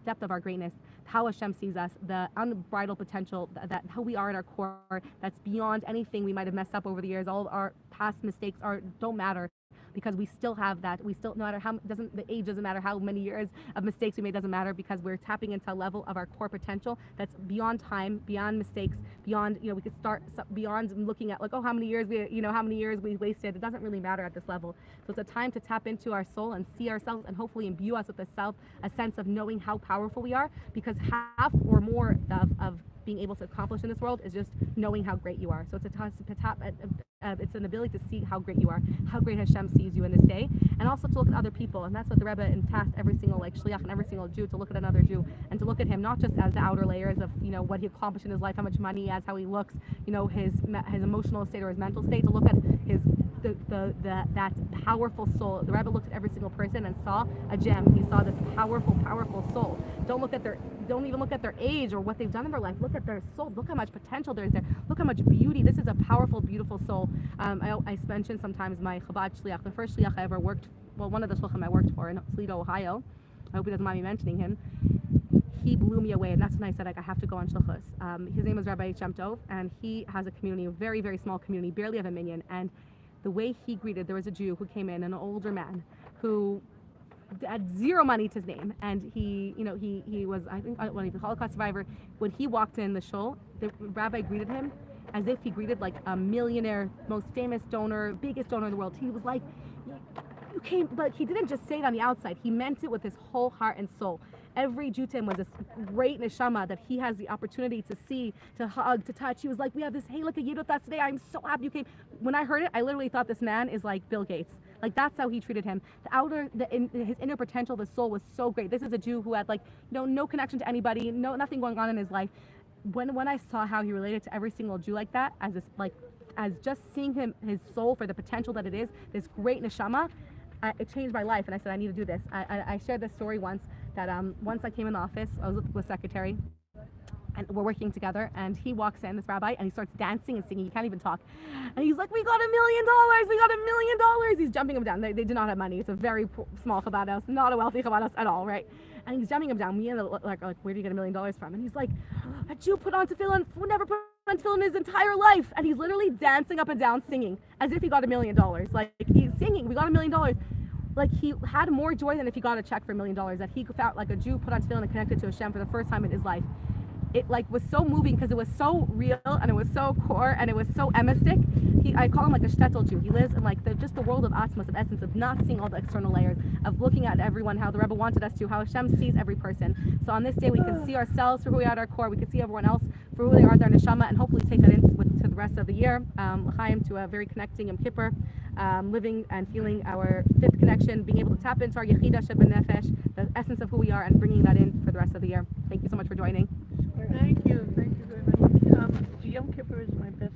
depth of our greatness, how Hashem sees us, the unbridled potential, that how we are at our core, that's beyond anything we might have messed up over the years. All of our past mistakes don't matter, because we still have that. We still, no matter how, the age doesn't matter, how many years of mistakes we made doesn't matter, because we're tapping into a level of our core potential that's beyond time, beyond mistakes, beyond, we could start beyond looking at like, oh, how many years we wasted. It doesn't really matter at this level. So it's a time to tap into our soul and see ourselves, and hopefully imbue us with a sense of knowing how powerful we are, because half or more of being able to accomplish in this world is just knowing how great you are. So it's it's an ability to see how great you are, how great Hashem sees you in this day, and also to look at other people. And that's what the Rebbe tasked every single shliach and every single Jew, to look at another Jew and to look at him not just as the outer layers of what he accomplished in his life, how much money he has, how he looks, his emotional state or his mental state, to look at his that powerful soul. The Rebbe looked at every single person and saw a gem. He saw this powerful soul. Don't even look at their age or what they've done in their life. Look at their soul. Look how much potential there is there. Look how much beauty. This is a powerful, beautiful soul. I mentioned sometimes my Chabad shliach, the first shliach I ever worked, one of the shliachim I worked for in Toledo, Ohio. I hope he doesn't mind me mentioning him. He blew me away, and that's when I said, I have to go on shlichus. His name was Rabbi Shem Tov, and he has a community, a very, very small community, barely have a minyan. And the way he greeted, there was a Jew who came in, an older man, who had zero money to his name, and he was, I think, he was a Holocaust survivor. When he walked in the shul, the rabbi greeted him as if he greeted like a millionaire, most famous donor, biggest donor in the world. He was like, you came, but he didn't just say it on the outside. He meant it with his whole heart and soul. Every Jew to him was this great neshama that he has the opportunity to see, to hug, to touch. He was like, we have this, hey, look at you with us today. I'm so happy you came. When I heard it, I literally thought this man is like Bill Gates. Like, that's how he treated him. His inner potential, the soul was so great. This is a Jew who had like no connection to anybody, nothing going on in his life. When I saw how he related to every single Jew like that, as just seeing his soul for the potential that it is, this great neshama, it changed my life. And I said, I need to do this. I shared this story once, that once I came in the office, I was with secretary, and we're working together, and he walks in, this rabbi, and he starts dancing and singing. He can't even talk. And he's like, we got $1 million! We got $1 million! He's jumping him down. They do not have money. It's a very small Chabad house, not a wealthy Chabad house at all, right? And he's jumping him down. Me and like, where do you get $1 million from? And he's like, a Jew put on tefillin, who never put on tefillin in his entire life. And he's literally dancing up and down, singing, as if he got $1 million. Like, he's singing, we got $1 million. Like, he had more joy than if he got a check for $1 million, that he felt like a Jew put on tefillin and connected to Hashem for the first time in his life. It like was so moving because it was so real, and it was so core, and it was so emistic. I call him like a shtetl Jew. He lives in like just the world of atmos, of essence, of not seeing all the external layers, of looking at everyone, how the Rebbe wanted us to, how Hashem sees every person. So on this day, we can see ourselves for who we are at our core. We can see everyone else for who they are at their neshama, and hopefully take that into to the rest of the year. L'chaim, to a very connecting Yom Kippur, living and feeling our fifth connection, being able to tap into our yechida shebenefesh, the essence of who we are, and bringing that in for the rest of the year. Thank you so much for joining. Thank you very much. Yom Kippur is my best